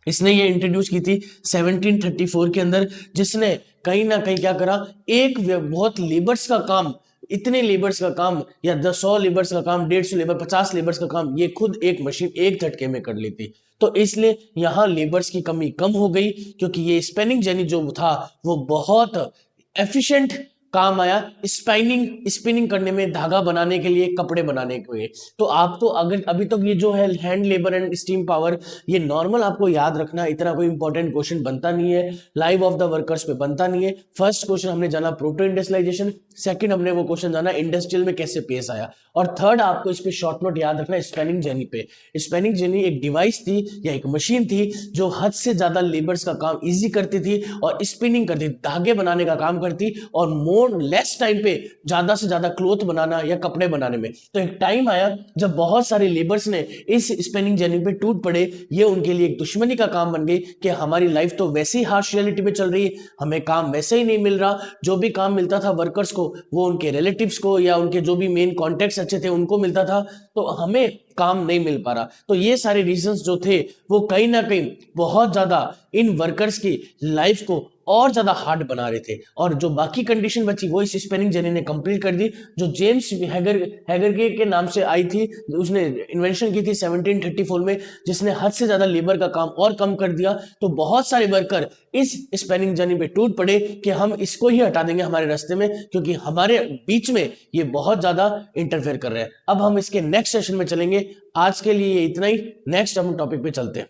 इसने ये इंट्रोड्यूस की थी 1734 के अंदर, जिसने कहीं ना कहीं क्या करा, एक बहुत लेबर्स का काम, इतने लेबर्स का काम या 100 लेबर्स का काम, 150 लेबर, 50 लेबर्स का काम ये खुद एक मशीन एक झटके में कर लेती। तो इसलिए यहां लेबर्स की कमी कम हो गई, क्योंकि ये स्पेनिंग जेनी जो था वो बहुत एफिशिएंट काम आया, स्पिनिंग करने में, धागा बनाने के लिए, कपड़े बनाने के लिए। तो आप तो अगर अभी तक ये जो है hand labour and steam power, ये नॉर्मल आपको याद रखना, इतना कोई इंपॉर्टेंट क्वेश्चन बनता नहीं है, लाइफ ऑफ द वर्कर्स पे बनता नहीं है। फर्स्ट क्वेश्चन हमने जाना प्रोटो इंडस्ट्रियलाइजेशन, सेकंड हमने वो क्वेश्चन जाना इंडस्ट्रियल में कैसे पेश आया, और थर्ड आपको इस पे शॉर्ट नोट याद रखना स्पेनिंग जेनी पे। स्पेनिंग जेनी एक डिवाइस थी या एक मशीन थी जो हद से ज्यादा लेबर्स का काम इजी करती थी और स्पिनिंग करती, धागे बनाने का काम करती, और मोर लेस टाइम पे ज्यादा से ज्यादा क्लोथ बनाना या कपड़े बनाने में। तो एक टाइम आया जब बहुत सारे लेबर्स ने इस स्पिनिंग जेनी पे टूट पड़े, ये उनके लिए एक दुश्मनी का काम बन गई कि हमारी लाइफ तो वैसे ही हार्श रियलिटी में चल रही है, हमें काम वैसे ही नहीं मिल रहा, जो भी काम मिलता था वर्कर्स को वो उनके रिलेटिव्स को या उनके जो भी मेन कॉन्टेक्ट्स अच्छे थे उनको मिलता था, तो हमें काम नहीं मिल पा रहा। तो ये सारे रीजंस जो थे वो कहीं ना कहीं बहुत ज्यादा इन वर्कर्स की लाइफ को और ज्यादा हार्ड बना रहे थे, और जो बाकी कंडीशन बची वो इस स्पेनिंग जेनी ने कंप्लीट कर दी, जो जेम्स हैगरगे के नाम से आई थी, उसने इन्वेंशन की थी 1734 में, जिसने हद से ज्यादा लेबर का काम और कम कर दिया। तो बहुत सारे वर्कर इस स्पेनिंग जेनी पे टूट पड़े कि हम इसको ही हटा देंगे हमारे रास्ते में, क्योंकि हमारे बीच में ये बहुत ज्यादा इंटरफेयर कर रहे हैं। अब हम इसके नेक्स्ट सेशन में चलेंगे, आज के लिए इतना ही, नेक्स्ट हम टॉपिक पे चलते हैं।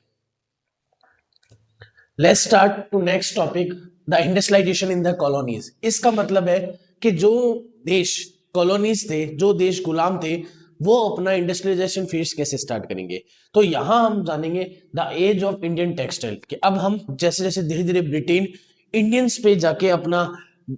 Let's start to next topic, the industrialisation in the colonies. इसका मतलब है कि जो देश कॉलोनीज थे, जो देश गुलाम थे, वो अपना इंडस्ट्रियलाइजेशन फेज कैसे स्टार्ट करेंगे। तो यहां हम जानेंगे the age of Indian textile, कि अब हम जैसे जैसे धीरे धीरे ब्रिटेन इंडियंस पे जाके अपना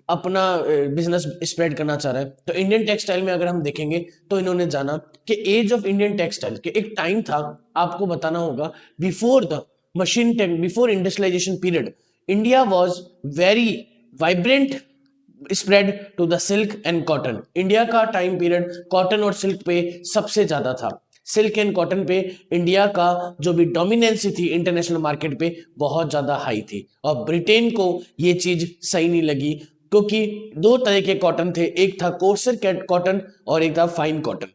अपना बिजनेस स्प्रेड करना चाह रहा है। तो इंडियन टेक्सटाइल में अगर हम देखेंगे तो इन्होंने जाना कि एज ऑफ इंडियन टेक्सटाइल के एक टाइम था, आपको बताना होगा, before the machine tech, before industrialization period, India was very vibrant spread to the silk and cotton. India का टाइम पीरियड कॉटन और सिल्क पे सबसे ज्यादा था। सिल्क एंड कॉटन पे इंडिया का जो भी डोमिनेंसी थी इंटरनेशनल मार्केट पे बहुत ज्यादा हाई थी, और ब्रिटेन को ये चीज सही नहीं लगी, क्योंकि दो तरह के कॉटन थे, एक था कोर्सर कॉटन और एक था फाइन कॉटन।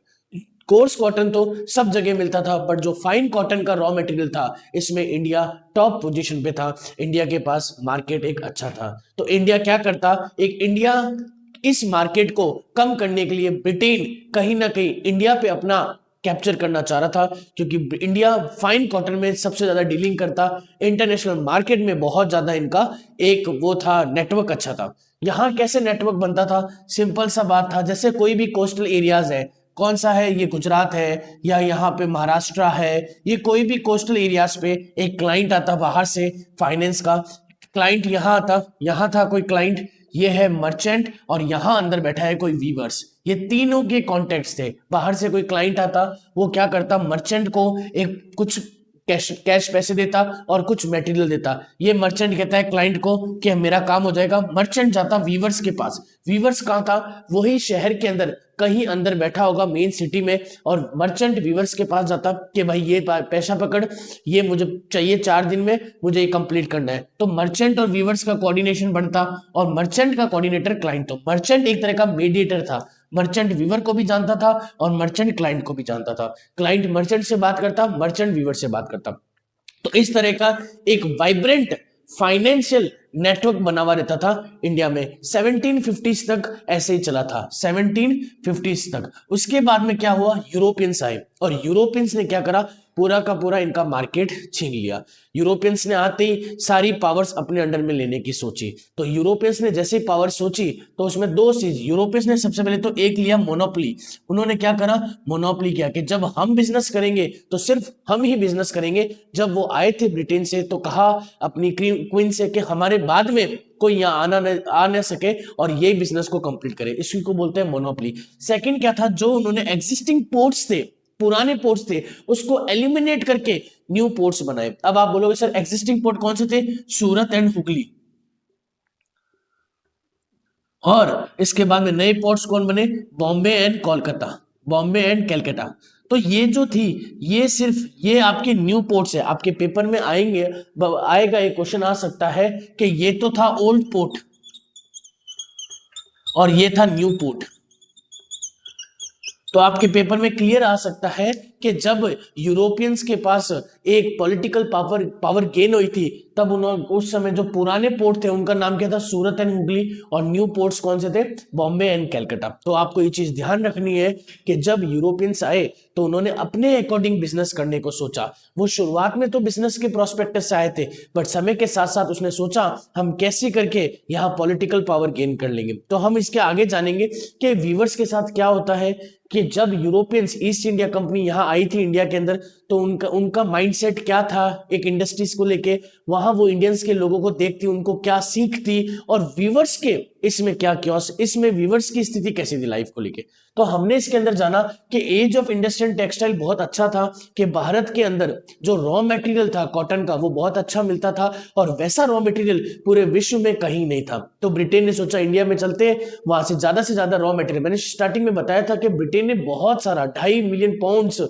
कोर्स कॉटन तो सब जगह मिलता था, बट जो फाइन कॉटन का रॉ मटेरियल था इसमें इंडिया टॉप पोजीशन पे था, इंडिया के पास मार्केट एक अच्छा था। तो इंडिया क्या करता, एक इंडिया इस मार्केट को कम करने के लिए ब्रिटेन कहीं ना कहीं इंडिया पे अपना कैप्चर करना चाह रहा था, क्योंकि इंडिया फाइन कॉटन में सबसे ज्यादा डीलिंग करता, इंटरनेशनल मार्केट में बहुत ज्यादा इनका एक वो था, नेटवर्क अच्छा था। यहाँ कैसे नेटवर्क बनता था, सिंपल सा बात था, जैसे कोई भी कोस्टल एरियाज है, कौन सा है, ये गुजरात है या यहाँ पे महाराष्ट्र है, ये कोई भी कोस्टल एरियाज पे एक क्लाइंट आता बाहर से फाइनेंस का, क्लाइंट यहाँ आता, यहाँ था कोई क्लाइंट, ये है मर्चेंट, और यहाँ अंदर बैठा है कोई वीवर्स, ये तीनों के कॉन्टेक्ट्स थे। बाहर से कोई क्लाइंट आता, वो क्या करता, मर्चेंट को एक कुछ कैश पैसे देता और कुछ मटेरियल देता, ये मर्चेंट कहता है क्लाइंट को कि मेरा काम हो जाएगा, मर्चेंट जाता वीवर्स के पास, वीवर्स कहाँ था, वही शहर के अंदर कहीं अंदर बैठा होगा मेन सिटी में, और मर्चेंट वीवर्स के पास जाता कि भाई ये पैसा पकड़, ये मुझे चाहिए 4 दिन में, मुझे ये कंप्लीट करना है। तो मर्चेंट और वीवर्स का कोऑर्डिनेशन बनता, और मर्चेंट का कोऑर्डिनेटर क्लाइंट, तो मर्चेंट एक तरह का मीडिएटर था, मर्चेंट वीवर को भी जानता था और मर्चेंट क्लाइंट को भी जानता था, क्लाइंट मर्चेंट से बात करता, मर्चेंट वीवर से बात करता। तो इस तरह का एक वाइब्रेंट फाइनेंशियल नेटवर्क बना हुआ रहता था इंडिया में, 1750s तक ऐसे ही चला था, 1750s तक। उसके बाद में क्या हुआ, यूरोपियंस आए, और यूरोपियंस ने क्या करा, पूरा का पूरा इनका मार्केट छीन लिया। यूरोपियंस ने आते ही सारी पावर्स अपने अंडर में लेने की सोची, तो यूरोपियंस ने जैसे पावर सोची तो उसमें दो चीज, यूरोपियंस ने सबसे पहले तो एक लिया मोनोपोली, उन्होंने क्या करा, मोनोपोली किया कि जब हम बिजनेस करेंगे तो सिर्फ हम ही बिजनेस करेंगे। जब वो आए थे ब्रिटेन से तो कहा अपनी क्वीन से कि हमारे बाद में कोई यहाँ आ न सके और ये बिजनेस को कंप्लीट करे, इसी को बोलते हैं मोनोपोली। सेकंड क्या था, जो उन्होंने एग्जिस्टिंग पोर्ट्स थे, पुराने पोर्ट्स थे, उसको एलिमिनेट करके न्यू पोर्ट्स बनाए। अब आप बोलोगे सर एग्जिस्टिंग पोर्ट कौन से थे, सूरत एंड हुगली, और इसके बाद में नए पोर्ट्स कौन बने, बॉम्बे एंड कोलकाता, बॉम्बे एंड कलकत्ता। तो ये जो थी, ये सिर्फ ये आपके न्यू पोर्ट्स है, आपके पेपर में आएगा एक क्वेश्चन आ सकता है कि ये तो था ओल्ड पोर्ट और ये था न्यू पोर्ट। तो आपके पेपर में क्लियर आ सकता है कि जब यूरोपियंस के पास एक पॉलिटिकल पावर गेन हुई थी, तब उन्होंने उस समय जो पुराने पोर्ट थे उनका नाम क्या था, सूरत एंड हुगली, और न्यू पोर्ट्स कौन से थे, बॉम्बे एंड कलकत्ता। तो आपको ये चीज ध्यान रखनी है कि जब यूरोपियंस आए तो उन्होंने अपने अकॉर्डिंग बिजनेस करने को सोचा। वो शुरुआत में तो बिजनेस के प्रोस्पेक्टस से आए थे, बट समय के साथ साथ उसने सोचा हम कैसे करके यहाँ पॉलिटिकल पावर गेन कर लेंगे। तो हम इसके आगे जानेंगे कि वीवर्स के साथ क्या होता है कि जब यूरोपियंस ईस्ट इंडिया कंपनी यहाँ आई थी इंडिया के अंदर, तो उनका माइंडसेट क्या था एक इंडस्ट्रीज को लेके, वहां वो इंडियंस के लोगों को देखती, उनको क्या सीख थी, और वीवर्स के इसमें क्या क्योस, इसमें वीवर्स की स्थिति कैसी थी लाइफ को लेके। तो हमने इसके अंदर जाना कि एज ऑफ इंडस्ट्रियल टेक्सटाइल बहुत अच्छा था, कि भारत के अंदर जो रॉ मटेरियल था कॉटन का वो बहुत अच्छा मिलता था, और वैसा रॉ मटेरियल पूरे विश्व में कहीं नहीं था। तो ब्रिटेन ने सोचा इंडिया में चलते हैं, वहां से ज्यादा रॉ मटेरियल, मैंने स्टार्टिंग में बताया था कि ब्रिटेन ने बहुत सारा 2.5 मिलियन पाउंड्स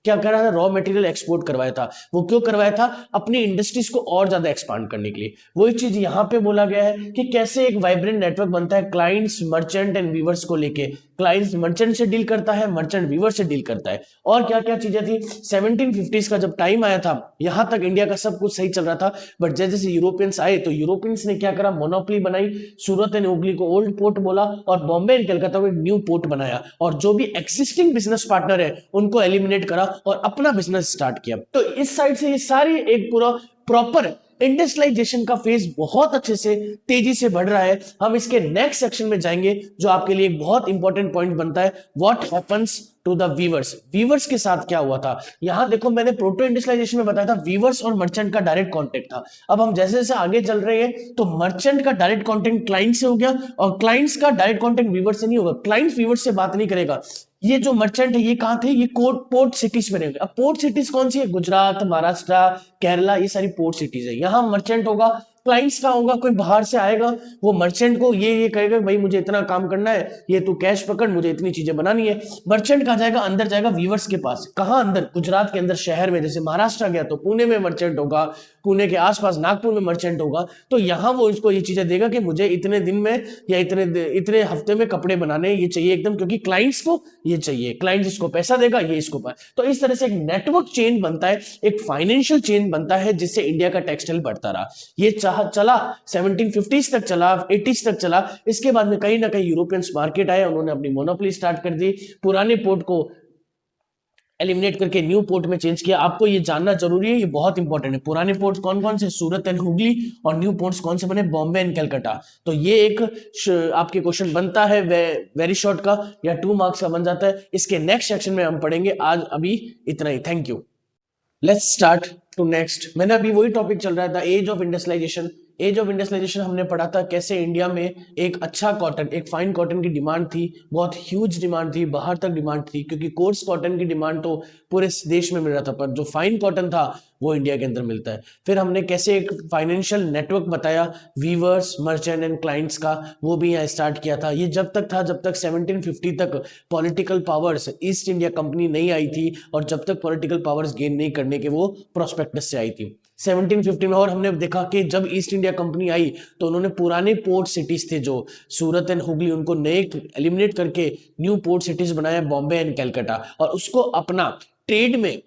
क्या करा था, रॉ मटेरियल एक्सपोर्ट करवाया था। वो क्यों करवाया था, अपनी इंडस्ट्रीज को और ज्यादा एक्सपांड करने के लिए। वही चीज यहाँ पे बोला गया है कि कैसे एक वाइब्रेंट नेटवर्क बनता है क्लाइंट्स, मर्चेंट एंड वीवर्स को लेके। क्लाइंट्स मर्चेंट से डील करता है, मर्चेंट वीवर से डील करता है। और क्या क्या चीजें थी, 1750s का जब टाइम आया था, यहां तक इंडिया का सब कुछ सही चल रहा था, बट जैसे जैसे यूरोपियंस आए तो यूरोपियंस ने क्या करा, मोनोपोली बनाई, सूरत एंड हुगली को ओल्ड पोर्ट बोला और बॉम्बे एंड कलकत्ता को न्यू पोर्ट बनाया, और जो भी एक्सिस्टिंग बिजनेस पार्टनर है उनको एलिमिनेट करा और अपना बिजनेस स्टार्ट किया। तो इस साइड से ये सारी एक पूरा प्रॉपर इंडस्ट्रियलाइजेशन का फेज बहुत अच्छे से तेजी से बढ़ रहा है। हम इसके नेक्स्ट सेक्शन में जाएंगे जो आपके लिए एक बहुत इंपॉर्टेंट पॉइंट बनता है, what happens to the weavers. Weavers के साथ क्या हुआ था, यहां देखो मैंने प्रोटो इंडस्ट्रियलाइजेशन में बताया था वीवर्स और मर्चेंट का डायरेक्ट कांटेक्ट था। अब हम जैसे जैसे आगे चल रहे हैं तो मर्चेंट का डायरेक्ट कांटेक्ट क्लाइंट से हो गया, और क्लाइंट्स का डायरेक्ट कांटेक्ट वीवर से नहीं होगा, क्लाइंट वीवर से बात नहीं करेगा। ये जो मर्चेंट है ये कहां थे, ये पोर्ट सिटीज में रहेंगे। अब पोर्ट सिटीज कौन सी है, गुजरात, महाराष्ट्र, केरला, ये सारी पोर्ट सिटीज है। यहां मर्चेंट होगा, क्लाइंट्स का होगा, कोई बाहर से आएगा, वो मर्चेंट को ये कहेगा भाई मुझे इतना काम करना है, ये तू कैश पकड़, मुझे इतनी चीजें बनानी है। मर्चेंट कहाँ जाएगा? अंदर जाएगा वीवर्स के पास। कहाँ अंदर? गुजरात के अंदर शहर में, जैसे महाराष्ट्र गया तो पुणे में मर्चेंट होगा, पुणे के आसपास नागपुर में मर्चेंट होगा, तो यहाँ वो इसको ये चीजें देगा कि मुझे इतने दिन में या इतने हफ्ते में कपड़े बनाने ये चाहिए एकदम, क्योंकि क्लाइंट्स को ये चाहिए, क्लाइंट्स इसको पैसा देगा, ये इसको तो इस तरह से एक नेटवर्क चेन बनता है, एक फाइनेंशियल चेन बनता है, जिससे इंडिया का टेक्सटाइल बढ़ता रहा। ये चला 1750s तक चला, 80s तक चला। इसके बाद में कहीं ना कहीं यूरोपियंस मार्केट आए, उन्होंने अपनी मोनोपोली स्टार्ट कर दी, पुराने पोर्ट को एलिमिनेट करके न्यू पोर्ट में चेंज किया। आपको ये जानना जरूरी है, ये बहुत इंपॉर्टेंट है। पुराने पोर्ट्स कौन कौन से? सूरत एंड हुगली। और न्यू पोर्ट्स कौन से बने? बॉम्बे एंड कलकत्ता। तो ये एक आपके क्वेश्चन बनता है वेरी शॉर्ट का, या 2 मार्क्स का बन जाता है। इसके नेक्स्ट सेक्शन में हम पढ़ेंगे। आज अभी इतना ही। Thank you. Let's start to next. मैंने अभी वही टॉपिक चल रहा था, age of industrialisation. Age of industrialisation हमने पढ़ा था कैसे इंडिया में एक अच्छा कॉटन, एक फाइन कॉटन की डिमांड थी, बहुत ह्यूज डिमांड थी, बाहर तक डिमांड थी, क्योंकि कोर्स कॉटन की डिमांड तो पूरे देश में मिल रहा था, पर जो फाइन कॉटन था वो इंडिया के अंदर मिलता है। फिर हमने कैसे एक फाइनेंशियल नेटवर्क बताया, वीवर्स, मर्चेंट एंड क्लाइंट्स का, वो भी यहाँ स्टार्ट किया था। ये जब तक था जब तक 1750 तक political powers, east India company नहीं आई थी, और जब तक पॉलिटिकल पावर्स गेन नहीं करने के वो प्रोस्पेक्टस से आई थी 1750 में। और हमने देखा कि जब ईस्ट इंडिया कंपनी आई तो उन्होंने पुराने पोर्ट सिटीज थे जो सूरत एंड हुगली, उनको नए एलिमिनेट करके न्यू पोर्ट सिटीज बनाया, बॉम्बे एंड कलकत्ता, और उसको अपना ट्रेड में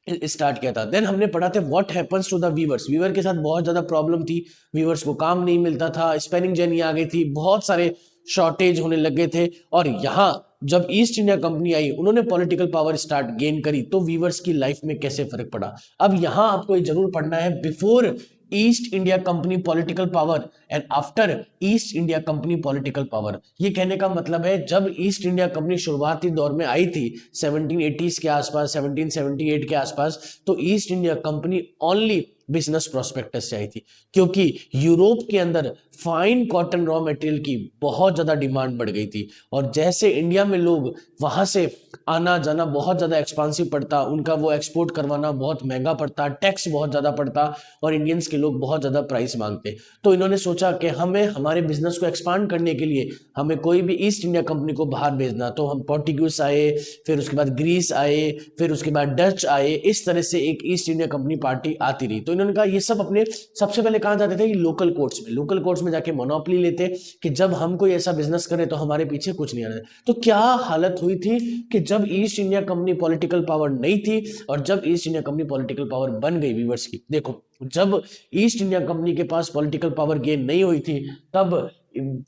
स्टार्ट किया था। देन हमने पढ़ा था what happens to the weavers. Weaver के साथ बहुत ज्यादा प्रॉब्लम थी, वीवर्स को काम नहीं मिलता था, स्पेनिंग जेनी आ गई थी, बहुत सारे शॉर्टेज होने लगे थे। और यहाँ जब ईस्ट इंडिया कंपनी आई, उन्होंने पॉलिटिकल पावर स्टार्ट गेन करी, तो वीवर्स की लाइफ में कैसे फर्क पड़ा। अब यहाँ आपको ये जरूर पढ़ना है, before east India company political power and after east India company political power. ये कहने का मतलब है जब ईस्ट इंडिया कंपनी शुरुआती दौर में आई थी 1780s के आसपास, 1778 के आसपास, तो east India company only business prospectus से आई थी, क्योंकि यूरोप के अंदर फाइन कॉटन रॉ मटेरियल की बहुत ज्यादा डिमांड बढ़ गई थी। और जैसे इंडिया में लोग वहां से आना जाना बहुत ज्यादा एक्सपेंसिव पड़ता, उनका वो एक्सपोर्ट करवाना बहुत महंगा पड़ता, टैक्स बहुत ज्यादा पड़ता, और इंडियंस के लोग बहुत ज्यादा प्राइस मांगते। तो इन्होंने सोचा कि हमें हमारे बिजनेस को एक्सपांड करने के लिए हमें कोई भी ईस्ट इंडिया कंपनी को बाहर भेजना। तो हम पोर्टुगीज आए, फिर उसके बाद ग्रीस आए, फिर उसके बाद डच आए, इस तरह से एक ईस्ट इंडिया कंपनी पार्टी आती रही। तो इन्होंने कहा ये सब अपने सबसे पहले कहाँ जाते थे? लोकल कोर्ट्स में। लोकल कोर्ट्स में जाके मोनोपोली लेते कि जब हम कोई ऐसा बिजनेस करें तो हमारे पीछे कुछ नहीं आना। तो क्या हालत हुई थी कि जब east India company political power नहीं थी और जब east India company political power बन गई व्यूअर्स की, देखो जब ईस्ट इंडिया कंपनी के पास पॉलिटिकल पावर गेन नहीं हुई थी, तब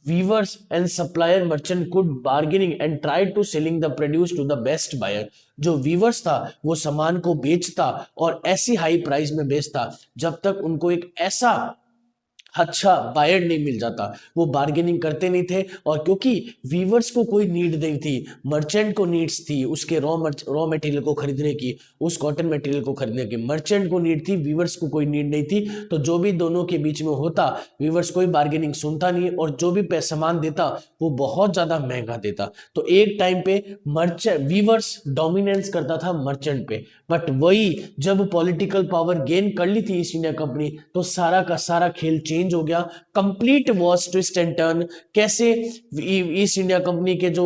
weavers and supplier merchant could bargaining and try to selling the produce to the best buyer. जो वीवर्स था वो सामान को बेचता और ऐसी हाई प्राइस में बेचता जब तक उनको एक ऐसा अच्छा बायर नहीं मिल जाता। वो बार्गेनिंग करते नहीं थे, और क्योंकि वीवर्स को कोई नीड नहीं थी, मर्चेंट को नीड्स थी उसके रॉ मटेरियल को खरीदने की, उस कॉटन मटेरियल को खरीदने की। मर्चेंट को नीड थी, वीवर्स को कोई नीड नहीं थी। तो जो भी दोनों के बीच में होता, वीवर्स कोई बार्गेनिंग सुनता नहीं, और जो भी सामान देता वो बहुत ज्यादा महंगा देता। तो एक टाइम पे वीवर्स डोमिनेंस करता था मर्चेंट पे। बट वही जब पॉलिटिकल पावर गेन कर ली थी ईस्ट इंडिया कंपनी, तो सारा का सारा खेल चेंज हो गया। Complete was twist and turn. कैसे ईस्ट इंडिया कंपनी के जो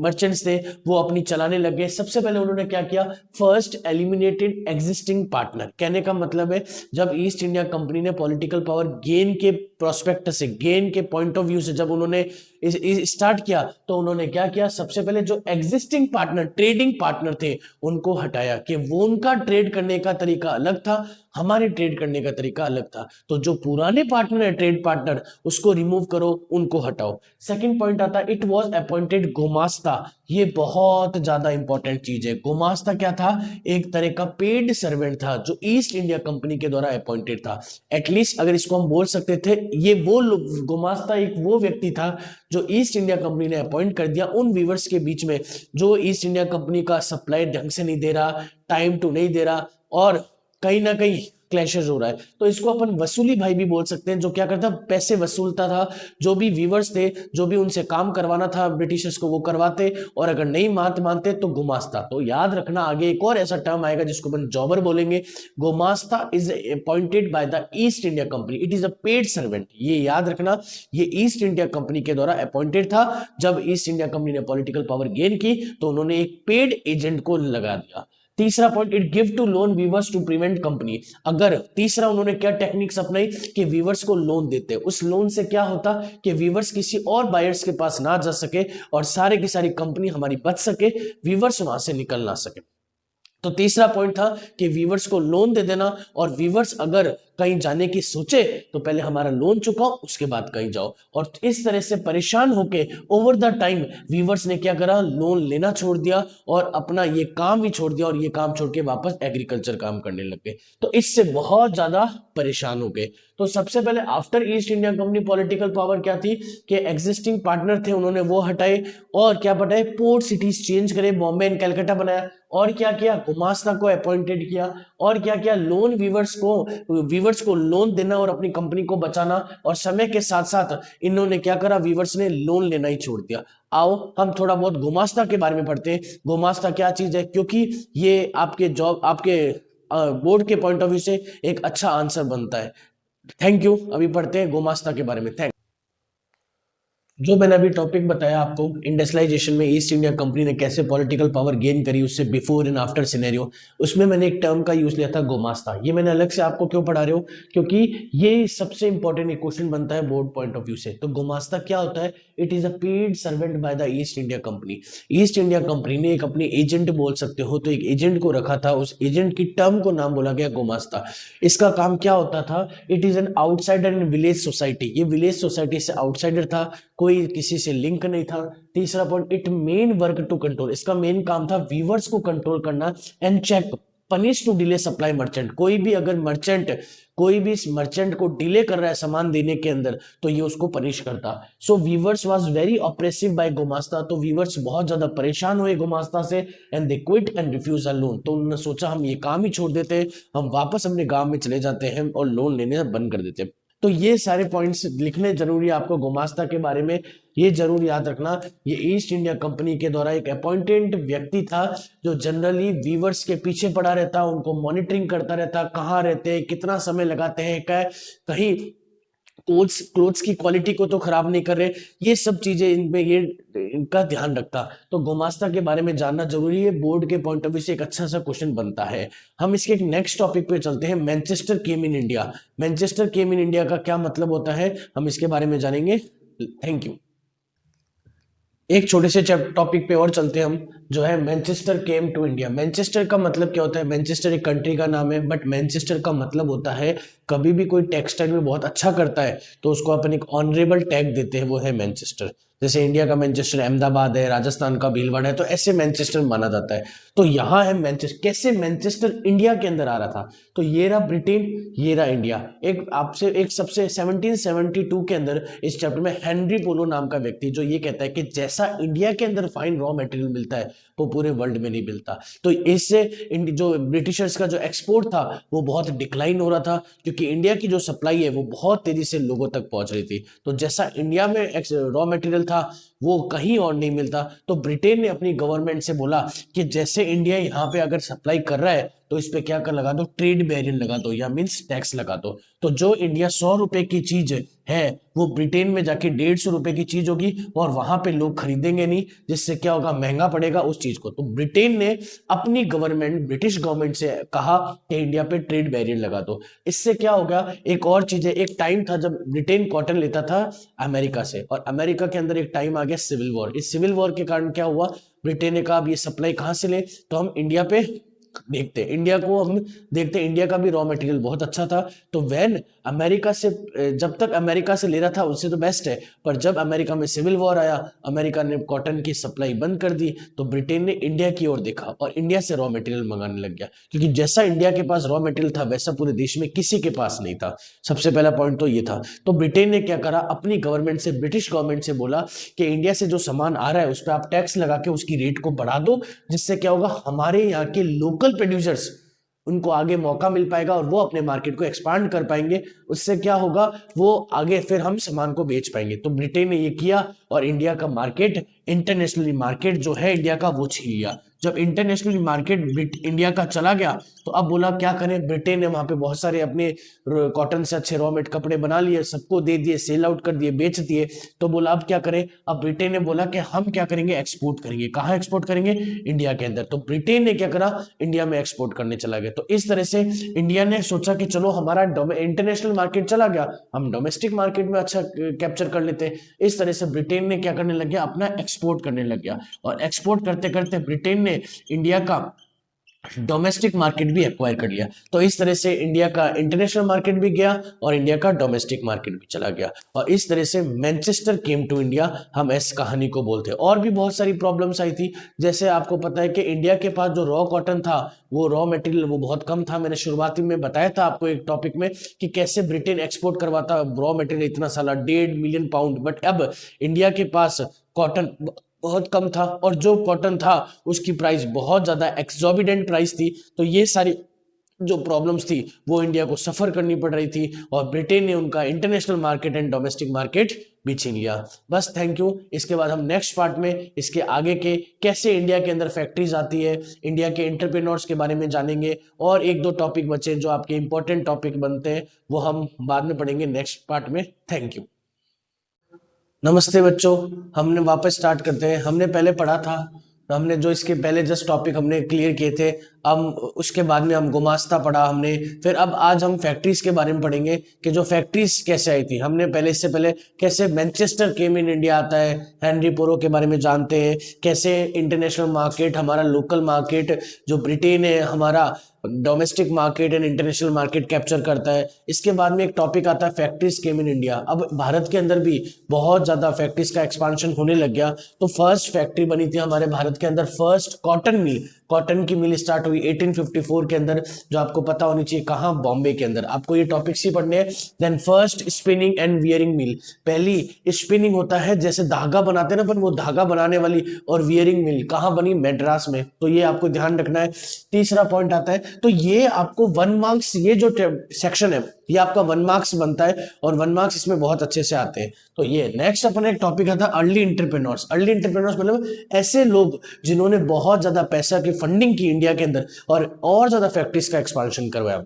मर्चेंट्स थे वो अपनी चलाने लगे। सबसे पहले उन्होंने क्या किया? First eliminated existing partner. कहने का मतलब है जब ईस्ट इंडिया कंपनी ने पॉलिटिकल पावर गेन के प्रोस्पेक्ट से, गेन के पॉइंट ऑफ व्यू से जब उन्होंने स्टार्ट किया, तो उन्होंने क्या किया? सबसे पहले जो एग्जिस्टिंग पार्टनर, ट्रेडिंग पार्टनर थे, उनको हटाया कि वो उनका ट्रेड करने का तरीका अलग था, हमारे ट्रेड करने का तरीका अलग था। तो जो पुराने पार्टनर है, ट्रेड पार्टनर, उसको रिमूव करो, उनको हटाओ। सेकंड पॉइंट आता है इट वाज अपॉइंटेड गुमास्ता। ये बहुत ज्यादा इंपॉर्टेंट चीज है। गुमास्ता क्या था? एक तरह का पेड सर्वेंट था जो ईस्ट इंडिया कंपनी के द्वारा अपॉइंटेड था। एटलीस्ट अगर इसको हम बोल सकते थे, ये वो गुमास्ता एक वो व्यक्ति था जो ईस्ट इंडिया कंपनी ने अपॉइंट कर दिया उन वीवर्स के बीच में जो ईस्ट इंडिया कंपनी का सप्लाई ढंग से नहीं दे रहा, टाइम टू नहीं दे रहा, और कहीं ना कहीं क्लैशेस हो रहा है। तो इसको अपन वसूली भाई भी बोल सकते हैं, जो क्या करता, पैसे वसूलता था। जो भी वीवर्स थे, जो भी उनसे काम करवाना था ब्रिटिशर्स को, वो करवाते, और अगर नहीं मानते तो गुमास्ता। तो याद रखना, आगे एक और ऐसा टर्म आएगा जिसको अपन जॉबर बोलेंगे। Gumasta is appointed by the East India Company, it is a paid servant. ये याद रखना, ये ईस्ट इंडिया कंपनी के द्वारा अपॉइंटेड था। जब ईस्ट इंडिया कंपनी ने पॉलिटिकल पावर गेन की तो उन्होंने एक पेड एजेंट को लगा दिया। तीसरा point, it give to loan weavers to prevent company. अगर तीसरा उन्होंने क्या टेक्निक्स अपनाई कि वीवर्स को लोन देते, उस लोन से क्या होता कि वीवर्स किसी और बायर्स के पास ना जा सके और सारे की सारी कंपनी हमारी बच सके, वीवर्स वहां से निकल ना सके। तो तीसरा पॉइंट था कि वीवर्स को लोन दे देना, और वीवर्स अगर कहीं जाने की सोचे तो पहले हमारा लोन चुकाओ, उसके बाद कहीं जाओ। और इस तरह से परेशान होके ओवर द टाइम वीवर्स ने क्या करा, लोन लेना छोड़ दिया और अपना ये काम भी छोड़ दिया, और ये काम छोड़ के वापस एग्रीकल्चर काम करने लग गए। तो इससे बहुत ज्यादा परेशान हो गए। तो सबसे पहले after east India company political power क्या थी कि एग्जिस्टिंग पार्टनर थे, उन्होंने वो हटाए और क्या बनाए, पोर्ट सिटीज चेंज करे, बॉम्बे एंड कलकत्ता बनाया। और क्या किया, गुमास्ता को अपॉइंटेड किया। और क्या किया, लोन वीवर्स को लोन देना और अपनी कंपनी को बचाना। और समय के साथ साथ इन्होंने क्या करा, वीवर्स ने लोन लेना ही छोड़ दिया। आओ हम थोड़ा बहुत गुमास्ता के बारे में पढ़ते हैं। गुमास्ता क्या चीज है, क्योंकि ये आपके बोर्ड के पॉइंट ऑफ व्यू से एक अच्छा आंसर बनता है। Thank you. अभी पढ़ते हैं गुमास्ता के बारे में। थैंक जो मैंने अभी टॉपिक बताया आपको, इंडस्ट्रियलाइजेशन में ईस्ट इंडिया कंपनी ने कैसे पॉलिटिकल पावर गेन करी, उससे बिफोर एंड आफ्टर सिनेरियो, उसमें मैंने एक टर्म का यूज लिया था, गुमास्ता। ये मैंने अलग से आपको क्यों पढ़ा रहे हो, क्योंकि ये सबसे इंपॉर्टेंट एक क्वेश्चन बनता है बोर्ड पॉइंट ऑफ व्यू से। तो गुमास्ता क्या होता है, it is a paid servant bye the East India company. East India company ने एक अपनी एजेंट बोल सकते हो, तो एक एजेंट को रखा था, उस एजेंट की टर्म को नाम बोला गया गुमास्ता। इसका काम क्या होता था, it is an outsider in village society. ये विलेज सोसाइटी से आउटसाइडर था, कोई किसी से लिंक नहीं था। तीसरा point, it main work to control, इसका मेन काम था वीवर्स को कंट्रोल करना। And check punish to delay supply merchant, कोई भी इस मर्चेंट को डिले कर रहा है सामान देने के अंदर, तो ये उसको पनिश करता। So weavers was very oppressive by गुमास्ता, तो वीवर्स बहुत ज्यादा परेशान हुए गुमास्ता से। And they quit and refuse a loan, तो उन्होंने सोचा हम ये काम ही छोड़ देते हैं, हम वापस अपने गांव में चले जाते हैं और लोन लेने बंद कर देते हैं। तो ये सारे पॉइंट्स लिखने जरूरी है आपको गुमास्ता के बारे में, ये जरूर याद रखना। ये ईस्ट इंडिया कंपनी के द्वारा एक अपॉइंटेड व्यक्ति था, जो जनरली वीवर्स के पीछे पड़ा रहता, उनको मॉनिटरिंग करता रहता, कहाँ रहते हैं, कितना समय लगाते हैं, कहीं क्लोथ्स की क्वालिटी को तो खराब नहीं कर रहे, ये सब चीजें इनमें ये इनका ध्यान रखता। तो गुमास्ता के बारे में जानना जरूरी है, बोर्ड के पॉइंट ऑफ व्यू से एक अच्छा सा क्वेश्चन बनता है। हम इसके एक नेक्स्ट टॉपिक पे चलते हैं, Manchester came in India. Manchester came in India का क्या मतलब होता है, हम इसके बारे में जानेंगे। Thank you. एक छोटे से टॉपिक पे और चलते हैं हम, जो है Manchester came to India. Manchester का मतलब क्या होता है, मैनचेस्टर एक कंट्री का नाम है, बट मैनचेस्टर का मतलब होता है कभी भी कोई टेक्सटाइल में बहुत अच्छा करता है तो उसको अपन एक ऑनरेबल टैग देते हैं, वो है मैनचेस्टर। जैसे इंडिया का मैनचेस्टर अहमदाबाद है, राजस्थान का भीलवाड़ा है, तो ऐसे मैनचेस्टर माना जाता है। तो यहाँ है मैनचेस्टर। कैसे मैनचेस्टर इंडिया के अंदर आ रहा था, तो ये रहा ब्रिटेन, ये रहा इंडिया। एक सबसे 1772 के अंदर इस चैप्टर में हेनरी पोलो नाम का व्यक्ति, जो ये कहता है कि जैसा इंडिया के अंदर फाइन रॉ मटेरियल मिलता है वो पूरे वर्ल्ड में नहीं मिलता। तो इससे जो ब्रिटिशर्स का जो एक्सपोर्ट था वो बहुत डिक्लाइन हो रहा था, क्योंकि इंडिया की जो सप्लाई है वो बहुत तेजी से लोगों तक पहुंच रही थी। तो जैसा इंडिया में रॉ मटेरियल था वो कहीं और नहीं मिलता, तो ब्रिटेन ने अपनी गवर्नमेंट से बोला कि जैसे इंडिया यहाँ पे अगर सप्लाई कर रहा है तो इस पे क्या कर लगा दो, ट्रेड बैरियर लगा दो, या मींस टैक्स लगा दो। तो जो इंडिया 100 रुपए की चीज है वो ब्रिटेन में जाके 150 रुपए की चीज होगी, और वहां पे लोग खरीदेंगे नहीं, जिससे क्या होगा, महंगा पड़ेगा उस चीज को। तो ब्रिटेन ने अपनी गवर्नमेंट, ब्रिटिश गवर्नमेंट से कहा कि इंडिया पे ट्रेड बैरियर लगा दो। इससे क्या होगा, एक और चीज है, एक टाइम था जब ब्रिटेन कॉटन लेता था अमेरिका से, और अमेरिका के अंदर एक टाइम आ गया सिविल वॉर। इस सिविल वॉर के कारण क्या हुआ, ब्रिटेन ने कहा अब ये सप्लाई कहां से ले, तो हम इंडिया पे देखते हैं, इंडिया का भी रॉ मटेरियल बहुत अच्छा था। तो वैन अमेरिका से, जब तक अमेरिका से ले रहा था उससे तो बेस्ट है, पर जब अमेरिका में सिविल वॉर आया, अमेरिका ने कॉटन की सप्लाई बंद कर दी, तो ब्रिटेन ने इंडिया की ओर देखा और इंडिया से रॉ मटेरियल मंगाने लग गया, क्योंकि जैसा इंडिया के पास रॉ मटेरियल था वैसा पूरे देश में किसी के पास नहीं था। सबसे पहला पॉइंट तो ये था। तो ब्रिटेन ने क्या करा, अपनी गवर्नमेंट से, ब्रिटिश गवर्नमेंट से बोला कि इंडिया से जो सामान आ रहा है उस पर आप टैक्स लगा के उसकी रेट को बढ़ा दो, जिससे क्या होगा, हमारे यहाँ के लोकल प्रोड्यूसर्स उनको आगे मौका मिल पाएगा और वो अपने मार्केट को एक्सपांड कर पाएंगे। उससे क्या होगा, वो आगे फिर हम सामान को बेच पाएंगे। तो ब्रिटेन ने ये किया और इंडिया का मार्केट, इंटरनेशनली मार्केट जो है इंडिया का, वो छीन लिया। जब इंटरनेशनल मार्केट इंडिया का चला गया तो अब बोला क्या करें, ब्रिटेन ने वहां पे बहुत सारे अपने कॉटन से अच्छे रॉ मेट कपड़े बना लिए, सबको दे दिए, सेल आउट कर दिए, बेच दिए। तो बोला अब क्या करें, अब ब्रिटेन ने बोला कि हम क्या करेंगे, एक्सपोर्ट करेंगे। कहाँ एक्सपोर्ट करेंगे, इंडिया के अंदर। तो ब्रिटेन ने क्या करा, इंडिया में एक्सपोर्ट करने चला गया। तो इस तरह से इंडिया ने सोचा कि चलो हमारा इंटरनेशनल मार्केट चला गया, हम डोमेस्टिक मार्केट में अच्छा कैप्चर कर लेते हैं। इस तरह से ब्रिटेन ने क्या करने लग गया, अपना एक्सपोर्ट करने लग गया। और एक्सपोर्ट करते करते ब्रिटेन ने इंडिया का डोमेस्टिक मार्केट भी एक्वायर कर लिया। तो इस तरह से इंडिया का इंटरनेशनल मार्केट भी गया और इंडिया का डोमेस्टिक मार्केट भी चला गया। और इस तरह से मैनचेस्टर केम टू इंडिया, हम इस कहानी को बोलते हैं। और भी बहुत सारी प्रॉब्लम्स आई थी, जैसे आपको पता है कि इंडिया के पास जो रॉ कॉटन था, वो रॉ मटेरियल वो बहुत कम था। मैंने शुरुआती में बताया था आपको एक टॉपिक में कि कैसे ब्रिटेन एक्सपोर्ट करवाता रॉ मटेरियल इतना सारा 1.5 मिलियन पाउंड। बट अब इंडिया के पास कॉटन बहुत कम था और जो कॉटन था उसकी प्राइस बहुत ज्यादा एक्सॉर्बिडेंट प्राइस थी। तो ये सारी जो प्रॉब्लम्स थी वो इंडिया को सफर करनी पड़ रही थी और ब्रिटेन ने उनका international market and domestic market भी छीन लिया। बस थैंक यू। इसके बाद हम नेक्स्ट पार्ट में इसके आगे के कैसे इंडिया के अंदर फैक्ट्रीज आती है, इंडिया के एंटरप्रेन्योर्स के बारे में जानेंगे। और एक दो टॉपिक बचे जो आपके इंपॉर्टेंट टॉपिक बनते हैं, वो हम बाद में पढ़ेंगे नेक्स्ट पार्ट में। Thank you. नमस्ते बच्चों, हमने वापस स्टार्ट करते हैं। हमने पहले पढ़ा था, हमने जो इसके पहले जस्ट टॉपिक हमने क्लियर किए थे, अब उसके बाद में हम गुमास्ता पढ़ा हमने। फिर अब आज हम फैक्ट्रीज के बारे में पढ़ेंगे कि जो फैक्ट्रीज कैसे आई थी। हमने पहले, इससे पहले कैसे मैनचेस्टर केम इन इंडिया आता है, हेनरी पोरो के बारे में जानते हैं, कैसे इंटरनेशनल मार्केट, हमारा लोकल मार्केट जो ब्रिटेन है, हमारा domestic market and international market capture करता है। इसके बाद में एक टॉपिक आता है फैक्ट्रीज केम इन इंडिया। अब भारत के अंदर भी बहुत ज्यादा फैक्ट्रीज का एक्सपांशन होने लग गया। तो फर्स्ट फैक्ट्री बनी थी हमारे भारत के अंदर, फर्स्ट कॉटन मिल, कॉटन की मिल स्टार्ट हुई 1854 के अंदर, जो आपको पता होनी चाहिए कहाँ, बॉम्बे के अंदर। आपको ये टॉपिक्स ही पढ़ने हैं। Then first spinning and weaving mill, पहली स्पिनिंग होता है जैसे धागा बनाते हैं ना, पर वो धागा बनाने वाली, और वियरिंग मिल कहाँ बनी, मैड्रास में। तो ये आपको ध्यान रखना है। तीसरा पॉइंट आता है, तो ये आपको 1 मार्क्स, ये जो सेक्शन है ये आपका 1 मार्क्स बनता है और 1 मार्क्स इसमें बहुत अच्छे से आते हैं। तो ये नेक्स्ट अपन एक टॉपिक आता है अर्ली एंटरप्रेन्योर्स। अर्ली एंटरप्रेन्योर्स मतलब ऐसे लोग जिन्होंने बहुत ज्यादा पैसा की फंडिंग की इंडिया के अंदर और ज्यादा फैक्ट्रीज का एक्सपांशन करवाया।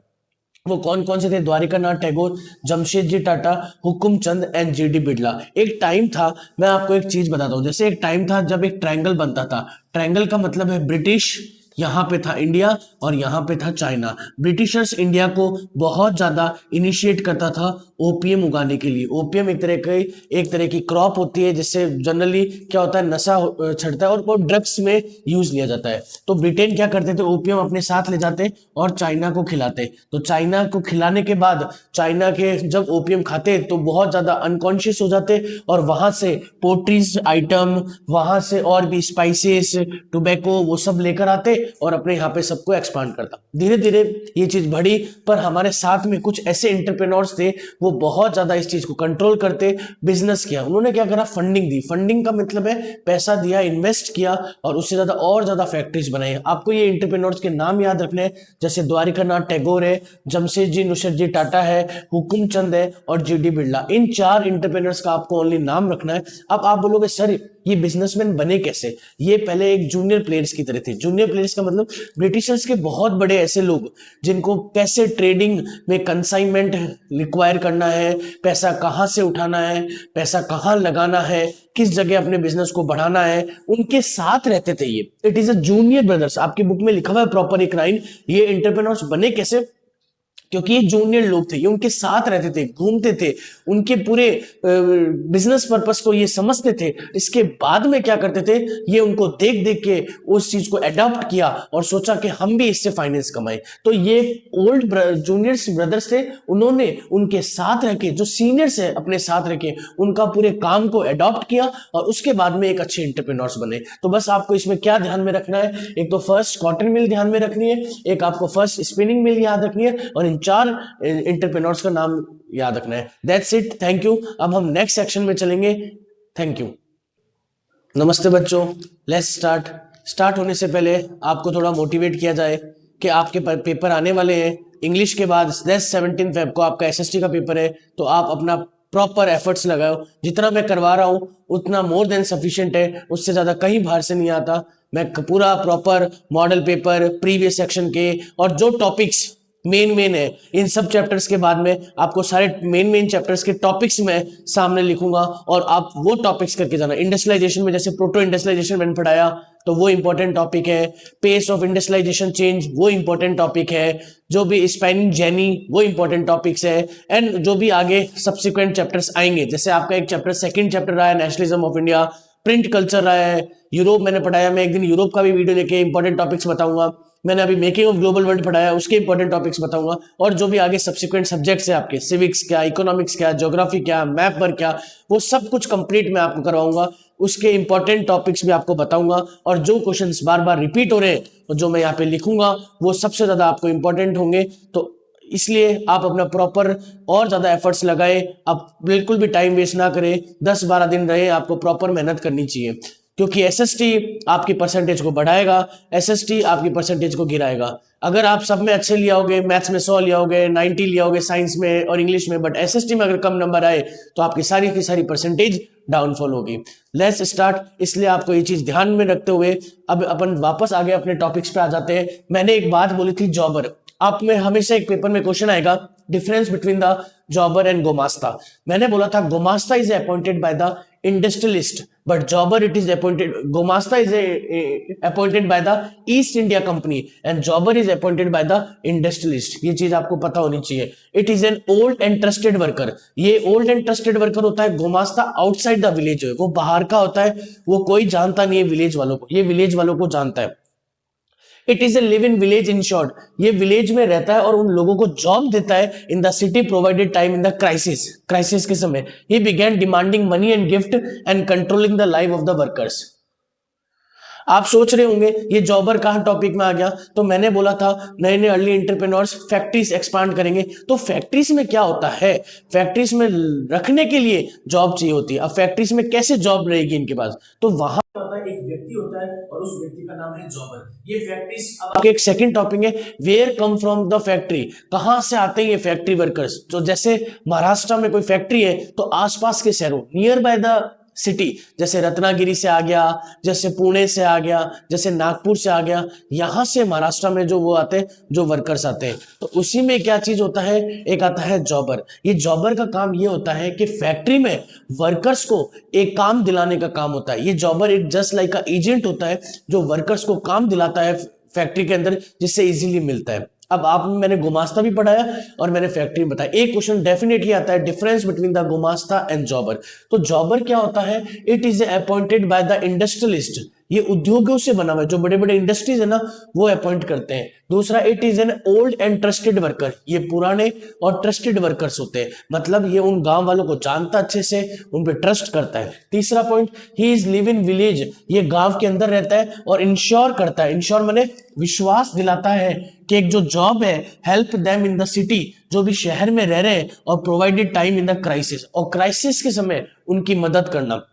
वो कौन कौन से थे, द्वारिका नाथ टैगोर, जमशेदजी टाटा, हुकुम चंद एंड जीडी बिड़ला। एक टाइम था, मैं आपको एक चीज बताता हूं, जैसे एक टाइम था जब एक ट्रायंगल बनता था। ट्रायंगल का मतलब है ब्रिटिश, यहाँ पे था इंडिया और यहाँ पे था चाइना। ब्रिटिशर्स इंडिया को बहुत ज्यादा इनिशिएट करता था ओपीएम उगाने के लिए। ओपीएम एक तरह की क्रॉप होती है जिससे जनरली क्या होता है, नशा छड़ता है और वो ड्रग्स में यूज लिया जाता है। तो ब्रिटेन क्या करते थे, ओपीएम अपने साथ ले जाते और चाइना को खिलाते। तो चाइना को खिलाने के बाद चाइना के जब ओपीएम खाते तो बहुत ज्यादा अनकॉन्शियस हो जाते और वहां से पोट्रीज आइटम, वहां से और भी स्पाइसेस, टोबैको, वो सब लेकर आते और अपने यहाँ पे सबको एक्सपांड करता। धीरे धीरे ये चीज बढ़ी, पर हमारे साथ में कुछ ऐसे एंटरप्रेन्योर्स थे वो बहुत ज्यादा इस चीज को कंट्रोल करते, बिजनेस किया। उन्होंने क्या करा, फंडिंग दी। फंडिंग का मतलब है पैसा दिया, इन्वेस्ट किया और उससे ज्यादा और ज्यादा फैक्ट्रीज बनाई। आपको ये एंटरप्रेन्योर्स के नाम याद रखने हैं, जैसे द्वारिका नाथ टैगोर है, जमशेदजी नुसरतजी टाटा है, हुकुम चंद है और जीडी बिड़ला। इन 4 एंटरप्रेन्योर्स का आपको ओनली नाम रखना है। अब आप बोलोगे सर ये बिजनेसमैन बने कैसे, ये पहले एक जूनियर प्लेयर्स की तरह थे। जूनियर प्लेयर्स का मतलब ब्रिटिशर्स के बहुत बड़े ऐसे लोग जिनको कैसे ट्रेडिंग में कंसाइनमेंट रिक्वायर करना है, पैसा कहां से उठाना है, पैसा कहां लगाना है, किस जगह अपने बिजनेस को बढ़ाना है, उनके साथ रहते थे ये। It is a junior brothers. आपकी बुक में लिखा हुआ है प्रॉपर एक लाइन, ये एंटरप्रेन्योर्स बने कैसे, क्योंकि ये जूनियर लोग थे, ये उनके साथ रहते थे, घूमते थे, उनके पूरे बिजनेस पर्पस को ये समझते थे। इसके बाद में क्या करते थे, ये उनको देख देख के उस चीज को अडॉप्ट किया और सोचा कि हम भी इससे फाइनेंस कमाएं। तो ये ओल्ड जूनियर्स ब्रदर्स थे, उन्होंने उनके साथ रह के, जो सीनियर्स है अपने साथ रह के, उनका पूरे काम को अडॉप्ट किया और उसके बाद में एक अच्छे एंटरप्रेन्योर्स बने। तो बस आपको इसमें क्या ध्यान में रखना है, एक तो फर्स्ट कॉटन मिल ध्यान में रखनी है, एक आपको फर्स्ट स्पिनिंग मिल याद रखनी है और 4 एंटरप्रेन्योर्स का नाम याद रखना है। That's it, thank you. अब हम नेक्स्ट सेक्शन में चलेंगे। Thank you. नमस्ते बच्चों, लेट्स स्टार्ट होने से पहले आपको थोड़ा मोटिवेट किया जाए। कि आपके पेपर आने वाले हैं। इंग्लिश के बाद 17 फेब को आपका एसएसटी का पेपर है, तो आप अपना प्रॉपर एफर्ट्स लगाओ। जितना मैं करवा रहा हूँ उतना मोर देन सफिशिएंट है, उससे ज़्यादा कहीं बाहर से नहीं आता। मैं पूरा proper model paper, previous section के, और जो टॉपिक्स मेन है इन सब चैप्टर्स के बाद में आपको सारे मेन चैप्टर्स के टॉपिक्स में सामने लिखूंगा, और आप वो टॉपिक्स करके जाना। इंडस्ट्रियलाइजेशन में जैसे प्रोटो इंडस्ट्रियलाइजेशन मैंने पढ़ाया, तो वो इंपॉर्टेंट टॉपिक है। पेस ऑफ इंडस्ट्रियलाइजेशन चेंज, वो इंपॉर्टेंट टॉपिक है। जो भी स्पेनिंग जेनी, वो इंपॉर्टेंट टॉपिक्स है। एंड जो भी आगे सब्सिक्वेंट चैप्टर्स आएंगे, जैसे आपका एक चैप्टर, सेकंड चैप्टर रहा है nationalism of India, print culture रहा है, यूरोप मैंने पढ़ाया। मैं एक दिन यूरोप का भी वीडियो लेके इंपॉर्टेंट टॉपिक्स बताऊंगा। मैंने अभी मेकिंग ऑफ ग्लोबल वर्ल्ड पढ़ाया, उसके इंपॉर्टेंट टॉपिक्स बताऊंगा। और जो भी आगे सब्सिक्वेंट सब्जेक्ट्स है आपके, सिविक्स क्या, इकोनॉमिक्स क्या, ज्योग्राफी क्या, मैप वर्क क्या, वो सब कुछ कंप्लीट मैं आपको करवाऊंगा। उसके इंपॉर्टेंट टॉपिक्स भी आपको बताऊंगा, और जो क्वेश्चंस बार बार रिपीट हो रहे हैं और जो मैं यहाँ पे लिखूंगा वो सबसे ज्यादा आपको इंपॉर्टेंट होंगे। तो इसलिए आप अपना प्रॉपर और ज्यादा एफर्ट्स लगाए, आप बिल्कुल भी टाइम वेस्ट ना करें। 10-12 दिन रहे, आपको प्रॉपर मेहनत करनी चाहिए, क्योंकि एसएसटी आपकी परसेंटेज को बढ़ाएगा, एसएसटी आपकी परसेंटेज को गिराएगा। अगर आप सब में अच्छे लिया होगे, मैथ्स में 100 लिया होगे, 90 लिया होगे साइंस में और इंग्लिश में, बट एसएसटी में अगर कम नंबर आए तो आपकी सारी की सारी परसेंटेज डाउनफॉल होगी। Let's start. इसलिए आपको ये चीज ध्यान में रखते हुए अब अपन वापस आगे अपने टॉपिक्स पे आ जाते हैं। मैंने एक बात बोली थी, जॉबर। आप में हमेशा एक पेपर में क्वेश्चन आएगा, difference between the jobber and गोमास्ता। मैंने बोला था गोमास्ता is appointed by the industrialist, but jobber it is appointed, गोमास्ता is appointed by the East India Company and jobber is appointed by the industrialist. ये चीज आपको पता होनी चाहिए। It is an old and trusted worker. ये old and trusted worker होता है। गोमास्ता आउटसाइड द विलेज है, वो बाहर का होता है, वो कोई जानता नहीं है विलेज वालों को, ये विलेज वालों को जानता है। It is a live in village, in short ये विलेज में रहता है और उन लोगों को जॉब देता है in the city provided time in the crisis के समय। ही began demanding money and gift and controlling the life of the workers. आप सोच रहे होंगे ये जॉबर कहां टॉपिक में आ गया, तो मैंने बोला था नए नए अर्ली एंटरप्रेन्योर्स फैक्ट्रीज एक्सपांड करेंगे। तो फैक्ट्रीज में क्या होता है, फैक्ट्रीज में रखने के लिए जॉब चाहिए होती है। अब फैक्ट्रीज में कैसे जॉब रहेगी इनके पास, तो वहां होता है एक व्यक्ति होता है और उस व्यक्ति का नाम है जॉबर। ये फैक्ट्रीज, अब आपके एक सेकंड टॉपिक है, where come from the factory, कहां से आते हैं ये फैक्ट्री वर्कर्स। तो जैसे महाराष्ट्र में कोई फैक्ट्री है तो आसपास के शहरों, नियर बाय द सिटी, जैसे रत्नागिरी से आ गया, जैसे पुणे से आ गया, जैसे नागपुर से आ गया, यहां से महाराष्ट्र में जो वो आते हैं, जो वर्कर्स आते हैं, तो उसी में क्या चीज होता है, एक आता है जॉबर। ये जॉबर का काम ये होता है कि फैक्ट्री में वर्कर्स को एक काम दिलाने का काम होता है। ये जॉबर एक जस्ट लाइक का एजेंट होता है जो वर्कर्स को काम दिलाता है फैक्ट्री के अंदर, जिससे इजीली मिलता है। अब आप, मैंने गुमास्ता भी पढ़ाया और मैंने फैक्ट्री में बताया। एक क्वेश्चन डेफिनेटली आता है, डिफरेंस बिटवीन द गुमास्ता एंड जॉबर। तो जॉबर क्या होता है, it is appointed by the industrialist. ये उद्योगों से बना हुआ है, जो बड़े बड़े इंडस्ट्रीज है ना वो अपॉइंट करते हैं। दूसरा, it is an old and trusted worker. ये पुराने और ट्रस्टेड वर्कर्स होते हैं, मतलब ये उन गांव वालों को जानता अच्छे से, उन पे ट्रस्ट करता है। तीसरा point, he is live in village. ये गांव के अंदर रहता है और इंश्योर करता है, इंश्योर माने विश्वास दिलाता है कि एक जो जॉब है, help them in the city, जो भी शहर में रह रहे हैं, और provided time in the crisis, और क्राइसिस के समय उनकी मदद करना।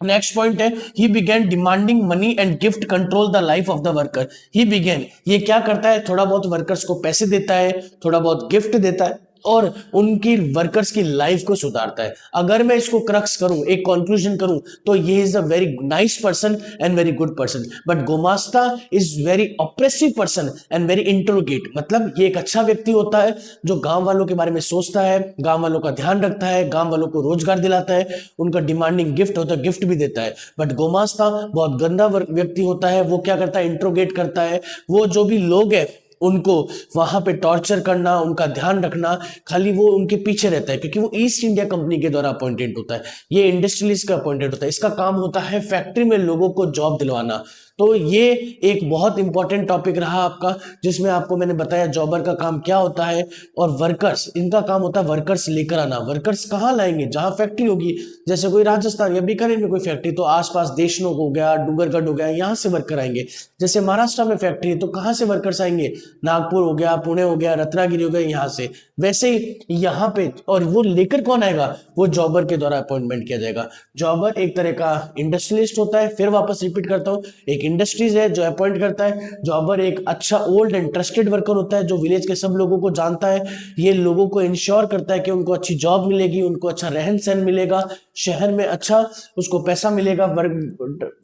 नेक्स्ट पॉइंट है, he began demanding money and gift control the life of the worker. He begin, ये क्या करता है, थोड़ा बहुत वर्कर्स को पैसे देता है, थोड़ा बहुत गिफ्ट देता है और उनकी वर्कर्स की लाइफ को सुधारता है। अगर मैं इसको क्रक्स करूं, एक कंक्लूजन करूं, तो ये is a very nice person and very good person, but गोमास्ता is very oppressive person and very interrogate. मतलब ये एक अच्छा व्यक्ति होता है जो गांव वालों के बारे में सोचता है, गांव वालों का ध्यान रखता है, गांव वालों को रोजगार दिलाता है, उनका डिमांडिंग गिफ्ट होता है, गिफ्ट भी देता है। बट गोमास्ता बहुत गंदा व्यक्ति होता है। वो क्या करता है, इंट्रोगेट करता है। वो जो भी लोग है उनको वहां पे टॉर्चर करना, उनका ध्यान रखना, खाली वो उनके पीछे रहता है, क्योंकि वो ईस्ट इंडिया कंपनी के द्वारा अपॉइंटेड होता है। ये इंडस्ट्रियलिस्ट का अपॉइंटेड होता है। इसका काम होता है फैक्ट्री में लोगों को जॉब दिलवाना। तो ये एक बहुत इंपॉर्टेंट टॉपिक रहा आपका, जिसमें आपको मैंने बताया जॉबर का काम क्या होता है, और वर्कर्स, इनका काम होता है वर्कर्स लेकर आना। वर्कर्स कहाँ लाएंगे, जहां फैक्ट्री होगी, जैसे कोई राजस्थान या बीकानेर में कोई फैक्ट्री, तो आसपास देशनोक हो गया, डूंगरगढ़ हो गया, यहाँ से वर्कर आएंगे। जैसे महाराष्ट्र में फैक्ट्री है तो कहाँ से वर्कर्स आएंगे, नागपुर हो गया, पुणे हो गया, रत्नागिरी हो गया, यहाँ से। वैसे ही यहाँ पे, और वो लेकर कौन आएगा, वो जॉबर के द्वारा अपॉइंटमेंट किया जाएगा। जॉबर एक तरह का इंडस्ट्रियलिस्ट होता है। फिर वापस रिपीट करता हूँ, एक इंडस्ट्रीज है जो अपॉइंट करता है, जॉबर एक अच्छा ओल्ड एंड ट्रस्टेड वर्कर होता है जो विलेज के सब लोगों को जानता है, ये लोगों को इंश्योर करता है कि उनको अच्छी जॉब मिलेगी, उनको अच्छा रहन सहन मिलेगा, शहर में अच्छा उसको पैसा मिलेगा।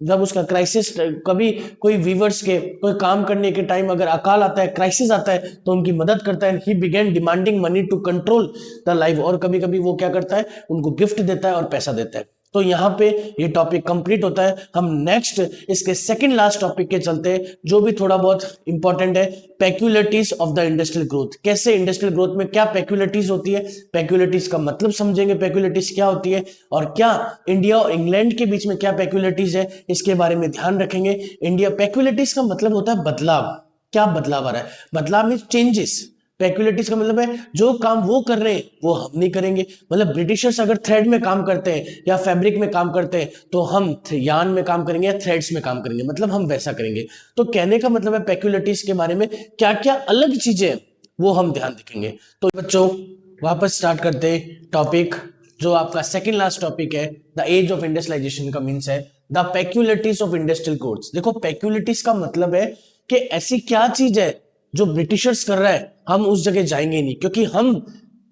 जब उसका क्राइसिस, कभी कोई वीवर्स के कोई काम करने के टाइम अगर अकाल आता है, क्राइसिस आता है, तो उनकी मदद करता है। He began demanding money to control the life, और कभी कभी वो क्या करता है, उनको गिफ्ट देता है और पैसा देता है। तो यहाँ पे ये टॉपिक कंप्लीट होता है। हम नेक्स्ट इसके सेकंड लास्ट टॉपिक के चलते हैं जो भी थोड़ा बहुत इंपॉर्टेंट है, peculiarities of the industrial growth. कैसे इंडस्ट्रियल ग्रोथ में क्या पेक्युलरिटीज होती है, पेक्युलरिटीज का मतलब समझेंगे, पेक्युलरिटीज क्या होती है, और क्या इंडिया और इंग्लैंड के बीच में क्या पेक्युलरिटीज है, इसके बारे में ध्यान रखेंगे। इंडिया, पेक्युलरिटीज का मतलब होता है बदलाव। क्या बदलाव आ रहा है, बदलाव में चेंजेस। पेक्युलरिटीज का मतलब है जो काम वो कर रहे हैं वो हम नहीं करेंगे। मतलब ब्रिटिशर्स अगर थ्रेड में काम करते हैं या फैब्रिक में काम करते हैं तो हम यार्न में काम करेंगे या थ्रेड्स में काम करेंगे, मतलब हम वैसा करेंगे। तो कहने का मतलब है पेक्युलरिटीज के बारे में क्या क्या अलग चीजें वो हम ध्यान रखेंगे। तो बच्चों वापस स्टार्ट करते हैं टॉपिक, जो आपका सेकेंड लास्ट टॉपिक है, द एज ऑफ इंडस्ट्रियलाइजेशन का मीन्स है the peculiarities of industrial growth. देखो पेक्युलरिटीज का मतलब है कि ऐसी क्या चीज है जो ब्रिटिशर्स कर रहा है हम उस जगह जाएंगे नहीं, क्योंकि हम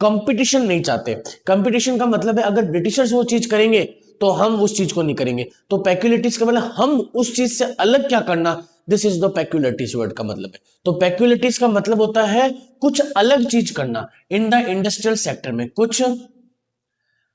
कंपटीशन नहीं चाहते। कंपटीशन का मतलब है अगर ब्रिटिशर्स वो चीज करेंगे तो हम उस चीज को नहीं करेंगे। तो पेक्युलरिटीज का मतलब हम उस चीज से अलग क्या करना, this is the peculiarities word का मतलब है। तो पेक्युलरिटीज का मतलब होता है कुछ अलग चीज करना इन द इंडस्ट्रियल सेक्टर में, कुछ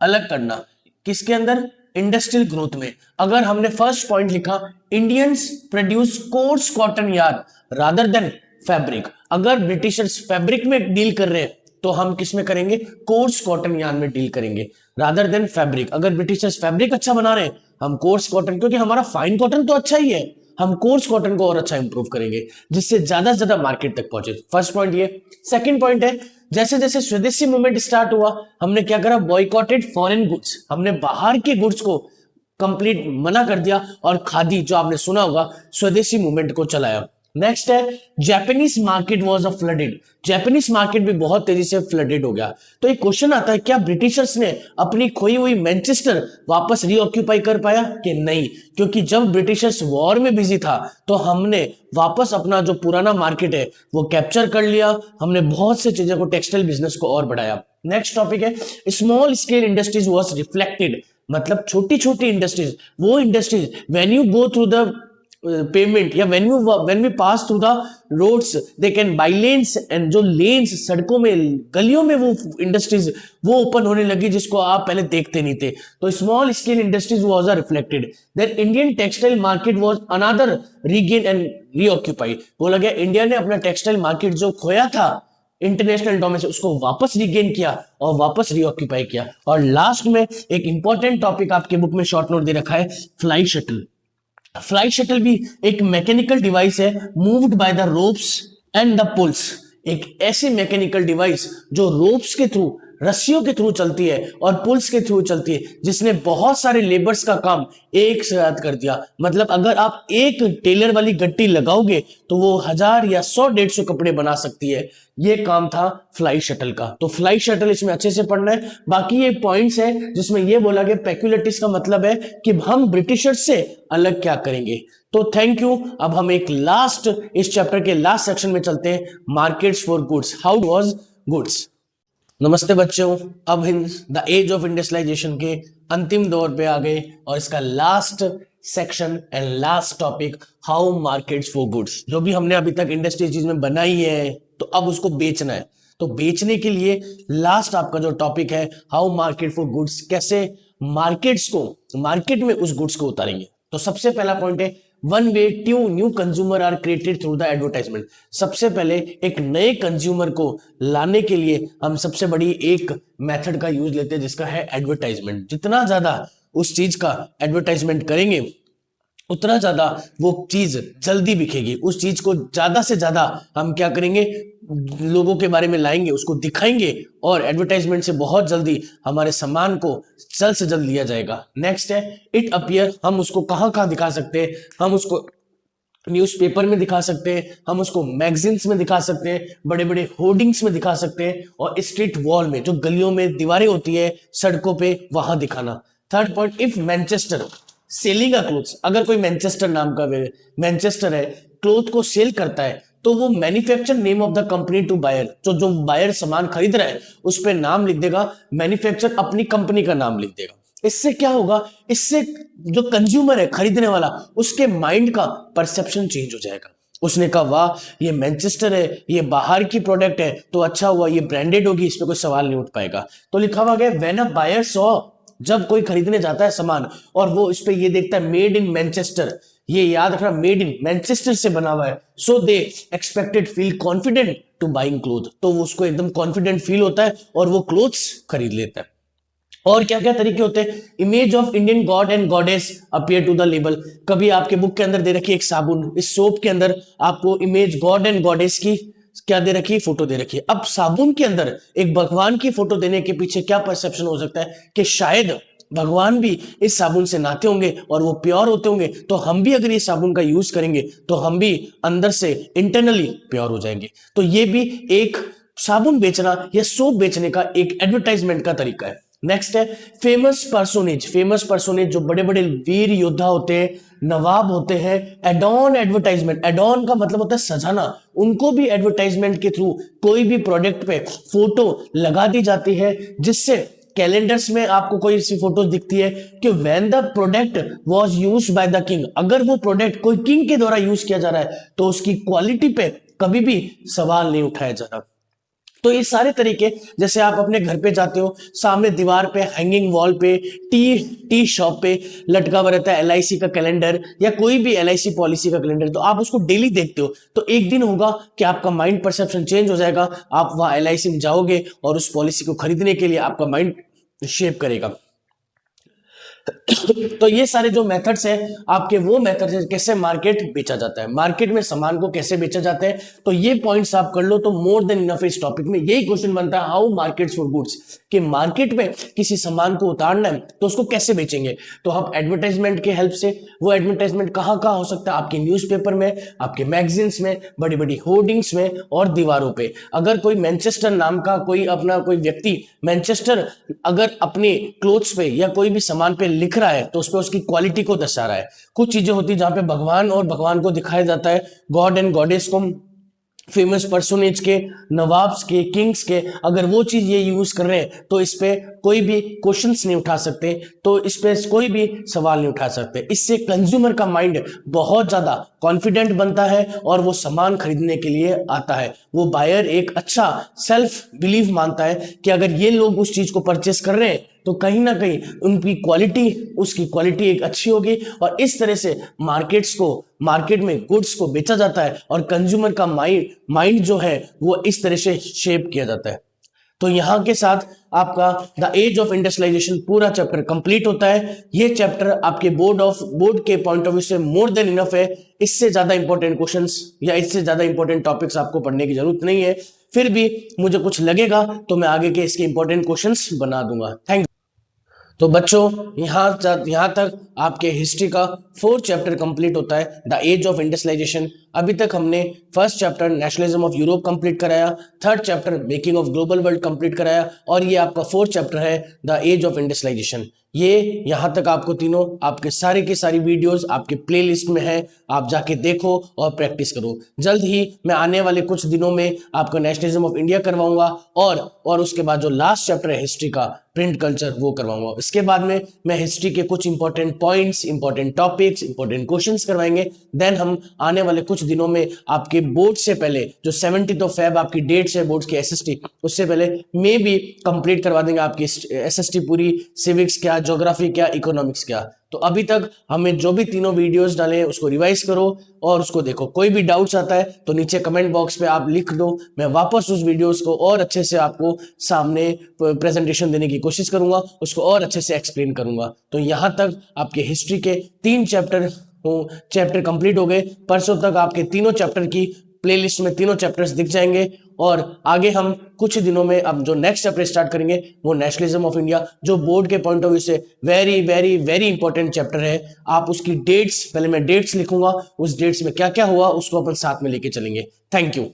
अलग करना किसके अंदर, इंडस्ट्रियल ग्रोथ में। अगर हमने फर्स्ट पॉइंट लिखा Indians produce course cotton yarn rather than fabric, अगर ब्रिटिशर्स फैब्रिक में डील कर रहे हैं तो हम किस में करेंगे, कोर्स कॉटन यार्न में डील करेंगे रादर देन फैब्रिक। अगर ब्रिटिशर्स फैब्रिक अच्छा बना रहे हैं हम कोर्स कॉटन, क्योंकि हमारा फाइन कॉटन तो अच्छा ही है, हम कोर्स कॉटन को और अच्छा इंप्रूव करेंगे जिससे ज्यादा से ज्यादा मार्केट तक पहुंचे। फर्स्ट पॉइंट ये। सेकंड पॉइंट है जैसे जैसे स्वदेशी मूवमेंट स्टार्ट हुआ हमने क्या करा, बॉयकॉटेड फॉरेन गुड्स, हमने बाहर के गुड्स को कंप्लीट मना कर दिया और खादी, जो आपने सुना होगा, स्वदेशी मूवमेंट को चलाया। नेक्स्ट है Japanese market was a flooded, Japanese market भी बहुत तेजी से फ्लडेड हो गया। तो एक क्वेश्चन आता है क्या ब्रिटिशर्स ने अपनी खोई हुई मैनचेस्टर वापस रीऑक्यूपाई कर पाया कि नहीं, क्योंकि जब ब्रिटिशर्स वॉर में बिजी था तो हमने वापस अपना जो पुराना मार्केट है वो कैप्चर कर लिया, हमने बहुत से चीजों को, टेक्सटाइल बिजनेस को और बढ़ाया। नेक्स्ट टॉपिक है small scale industries was reflected, मतलब छोटी छोटी इंडस्ट्रीज, वो industries when you go through the payment या when we pass through the roads they can buy lanes, and जो lanes सड़कों में गलियों में वो इंडस्ट्रीज वो ओपन होने लगी जिसको आप पहले देखते नहीं थे। तो small scale industries was reflected. Then Indian textile market was another regain and reoccupied, बोला गया इंडिया ने अपना टेक्सटाइल मार्केट जो खोया था इंटरनेशनल डोमेन उसको वापस रीगेन किया और वापस रीऑक्यूपाई किया। और लास्ट में एक इंपॉर्टेंट टॉपिक आपके बुक में शॉर्ट नोट दे रखा है, फ्लाइट शटल। फ्लाइट शटल भी एक मैकेनिकल डिवाइस है moved by the ropes and the pulls, एक ऐसी मैकेनिकल डिवाइस जो रोप्स के थ्रू, रस्सियों के थ्रू चलती है और पुल्स के थ्रू चलती है, जिसने बहुत सारे लेबर्स का काम एक साथ कर दिया। मतलब अगर आप एक टेलर वाली गट्टी लगाओगे तो वो 1000 या 100-150 कपड़े बना सकती है। ये काम था फ्लाइट शटल का। तो फ्लाइट शटल इसमें अच्छे से पढ़ना है। बाकी ये पॉइंट्स है जिसमें ये बोला गया पेक्युलरिटीज का मतलब है कि हम ब्रिटिशर्स से अलग क्या करेंगे। तो थैंक यू। अब हम एक लास्ट, इस चैप्टर के लास्ट सेक्शन में चलते हैं, markets for goods, how was goods. नमस्ते बच्चों, अब in the age of industrialisation के अंतिम दौर पे आ गए और इसका last section and last topic, how markets for goods. जो भी हमने अभी तक इंडस्ट्री चीज में बनाई है तो अब उसको बेचना है, तो बेचने के लिए लास्ट आपका जो टॉपिक है हाउ मार्केट फॉर गुड्स, कैसे मार्केट्स को, मार्केट में उस गुड्स को उतारेंगे। तो सबसे पहला पॉइंट है one way to new consumer are created through the advertisement. सबसे पहले एक नए कंज्यूमर को लाने के लिए हम सबसे बड़ी एक मेथड का यूज लेते हैं जिसका है एडवर्टाइजमेंट। जितना ज्यादा उस चीज का एडवर्टाइजमेंट करेंगे उतना ज्यादा वो चीज जल्दी बिकेगी, उस चीज को ज्यादा से ज्यादा हम क्या करेंगे, लोगों के बारे में लाएंगे, उसको दिखाएंगे और एडवर्टाइजमेंट से बहुत जल्दी हमारे सामान को जल्द से जल्द लिया जाएगा। नेक्स्ट है इट अपीयर, हम उसको कहां कहां दिखा सकते हैं, हम उसको न्यूज़पेपर में दिखा सकते हैं, हम उसको मैगजीन्स में दिखा सकते हैं, बड़े बड़े होर्डिंग्स में दिखा सकते हैं, और स्ट्रीट वॉल में, जो गलियों में दीवारें होती है सड़कों पे, वहां दिखाना। Third point, if Manchester, selling a clothes, अगर कोई मैनचेस्टर नाम का मैनचेस्टर है क्लोथ को सेल करता है तो वो manufacture name of the company to buyer, जो बायर सामान खरीद रहा है उस पर नाम लिख देगा, मैन्युफैक्चर अपनी कंपनी का नाम लिख देगा। इससे क्या होगा, इससे जो कंज्यूमर है खरीदने वाला उसके माइंड का परसेप्शन चेंज हो जाएगा। उसने कहा वाह ये मैनचेस्टर है, ये बाहर की प्रोडक्ट है तो अच्छा हुआ, ये ब्रांडेड होगी, इस पे कोई सवाल नहीं उठ पाएगा। तो लिखा हुआ गया व्हेन अ बायर सॉ, जब कोई खरीदने जाता है सामान और वो इस पे ये देखता है मेड इन मैनचेस्टर, ये याद रखना मेड इन मैनचेस्टर से बना हुआ है, so they expected feel confident to buying cloth, तो उसको एकदम कॉन्फिडेंट फील होता है और वो क्लोथ्स खरीद लेता है। और क्या क्या तरीके होते हैं, image of Indian god and goddess appear to the label, कभी आपके बुक के अंदर दे रखी है एक साबुन, इस सोप के अंदर आपको इमेज गॉड एंड गॉडेस की क्या दे रखी है, फोटो दे रखी है। अब साबुन के अंदर एक भगवान की फोटो देने के पीछे क्या परसेप्शन हो सकता है कि शायद भगवान भी इस साबुन से नहाते होंगे और वो प्योर होते होंगे, तो हम भी अगर ये साबुन का यूज करेंगे तो हम भी अंदर से इंटरनली प्योर हो जाएंगे। तो ये भी एक साबुन बेचना या सोप बेचने का एक एडवर्टाइजमेंट का तरीका है। नेक्स्ट है फेमस पर्सोनेज, फेमस पर्सोनेज जो बड़े बड़े वीर योद्धा होते हैं, नवाब होते हैं, एडॉन एडवर्टाइजमेंट, एडॉन का मतलब होता है सजाना, उनको भी एडवर्टाइजमेंट के थ्रू कोई भी प्रोडक्ट पे फोटो लगा दी जाती है, जिससे कैलेंडर्स में आपको कोई सी फोटो दिखती है कि when the product was used by the king, अगर वो प्रोडक्ट कोई किंग के द्वारा यूज किया जा रहा है तो उसकी क्वालिटी पे कभी भी सवाल नहीं उठाया जा रहा। तो ये सारे तरीके, जैसे आप अपने घर पे जाते हो, सामने दीवार पे हैंगिंग वॉल पे टी शॉप पे लटका हुआ रहता है एलआईसी का कैलेंडर या कोई भी एलआईसी पॉलिसी का कैलेंडर, तो आप उसको डेली देखते हो, तो एक दिन होगा कि आपका माइंड परसेप्शन चेंज हो जाएगा, आप वहां एलआईसी में जाओगे और उस पॉलिसी को खरीदने के लिए आपका माइंड शेप करेगा। तो ये सारे जो मेथड्स हैं आपके, वो मेथड्स है कैसे मार्केट बेचा जाता है, मार्केट में सामान को कैसे बेचा जाता है, तो ये पॉइंट्स आप कर लो तो मोर देन इनफ इस टॉपिक में। यही क्वेश्चन बनता है हाउ मार्केट्स फॉर गुड्स, कि मार्केट में किसी सामान को उतारना है तो उसको कैसे बेचेंगे। तो हम एडवर्टाइजमेंट के हेल्प से, वो एडवर्टाइजमेंट कहाँ कहाँ हो सकता है, आपके न्यूज़पेपर में, आपके मैगजीन्स में, बड़ी बड़ी होर्डिंग्स में और दीवारों पे। अगर कोई मैनचेस्टर नाम का कोई अपना कोई व्यक्ति मैनचेस्टर अगर अपने क्लोथ्स पे या कोई भी सामान पे लिख रहा है तो उस पर उसकी क्वालिटी को दर्शा रहा है। कुछ चीजें होती है जहां पे भगवान और भगवान को दिखाया जाता है, गॉड एंड गॉडेस को, फेमस पर्सोनेज के, नवाब्स के, किंग्स के, अगर वो चीज ये यूज कर रहे हैं तो इस पे कोई भी क्वेश्चंस नहीं उठा सकते, तो इस पे कोई भी सवाल नहीं उठा सकते। इससे कंज्यूमर का माइंड बहुत ज्यादा कॉन्फिडेंट बनता है और वो सामान खरीदने के लिए आता है। वो बायर एक अच्छा सेल्फ बिलीव मानता है कि अगर ये लोग उस चीज को परचेस कर रहे हैं तो कहीं ना कहीं उनकी क्वालिटी, उसकी क्वालिटी एक अच्छी होगी, और इस तरह से मार्केट में गुड्स को बेचा जाता है और कंज्यूमर का माइंड जो है वो इस तरह से शेप किया जाता है। तो यहां के साथ आपका द एज ऑफ इंडस्ट्रियलाइजेशन पूरा चैप्टर कंप्लीट होता है। ये चैप्टर आपके बोर्ड के पॉइंट ऑफ व्यू से मोर देन इनफ है। इससे ज्यादा इंपॉर्टेंट क्वेश्चंस या इससे ज्यादा इंपॉर्टेंट टॉपिक्स आपको पढ़ने की जरूरत नहीं है। फिर भी मुझे कुछ लगेगा तो मैं आगे के इसके इंपॉर्टेंट क्वेश्चंस बना दूंगा। Thank you. तो बच्चों यहाँ तक आपके हिस्ट्री का 4th चैप्टर कंप्लीट होता है, द एज ऑफ इंडस्ट्रियलाइजेशन। अभी तक हमने 1st chapter nationalism of Europe complete कराया, 3rd chapter making of global world complete कराया, और ये आपका 4th चैप्टर है द एज ऑफ इंडस्ट्रियलाइजेशन। ये यहाँ तक आपको तीनों, आपके सारे की सारी वीडियोस आपके प्लेलिस्ट में है, आप जाके देखो और प्रैक्टिस करो। जल्द ही मैं आने वाले कुछ दिनों में आपको नेशनलिज्म ऑफ इंडिया करवाऊंगा और उसके बाद जो लास्ट चैप्टर है हिस्ट्री का, प्रिंट कल्चर, वो करवाऊंगा। इसके बाद में मैं हिस्ट्री के कुछ important points, important topics, important questions करवाएंगे। देन हम आने वाले कुछ दिनों में आपके बोर्ड से पहले जो 17 फेब आपकी डेट्स है बोर्ड की एसएसटी, उससे पहले मे भी कंप्लीट करवा देंगे आपकी एसएसटी पूरी, सिविक्स क्या, ज्योग्राफी क्या, इकोनॉमिक्स क्या। तो अभी तक हमें जो भी तीनों वीडियोस डाले हैं उसको रिवाइज करो और उसको देखो। कोई भी डाउट्स आता है तो नीचे कमेंट बॉक्स पे आप लिख दो, मैं वापस उस वीडियोस को और अच्छे से आपको सामने प्रेजेंटेशन देने की कोशिश करूंगा, उसको और अच्छे से एक्सप्लेन करूंगा। तो यहाँ तक आपके हिस्ट्री के 3 चैप्टर कंप्लीट हो गए। परसों तक आपके तीनों चैप्टर की प्लेलिस्ट में तीनों चैप्टर्स दिख जाएंगे, और आगे हम कुछ दिनों में अब जो नेक्स्ट चैप्टर स्टार्ट करेंगे वो नेशनलिज्म ऑफ इंडिया, जो बोर्ड के पॉइंट ऑफ व्यू से very very very important chapter है। आप उसकी डेट्स, पहले मैं डेट्स लिखूंगा, उस डेट्स में क्या क्या हुआ उसको अपन साथ में लेके चलेंगे। Thank you.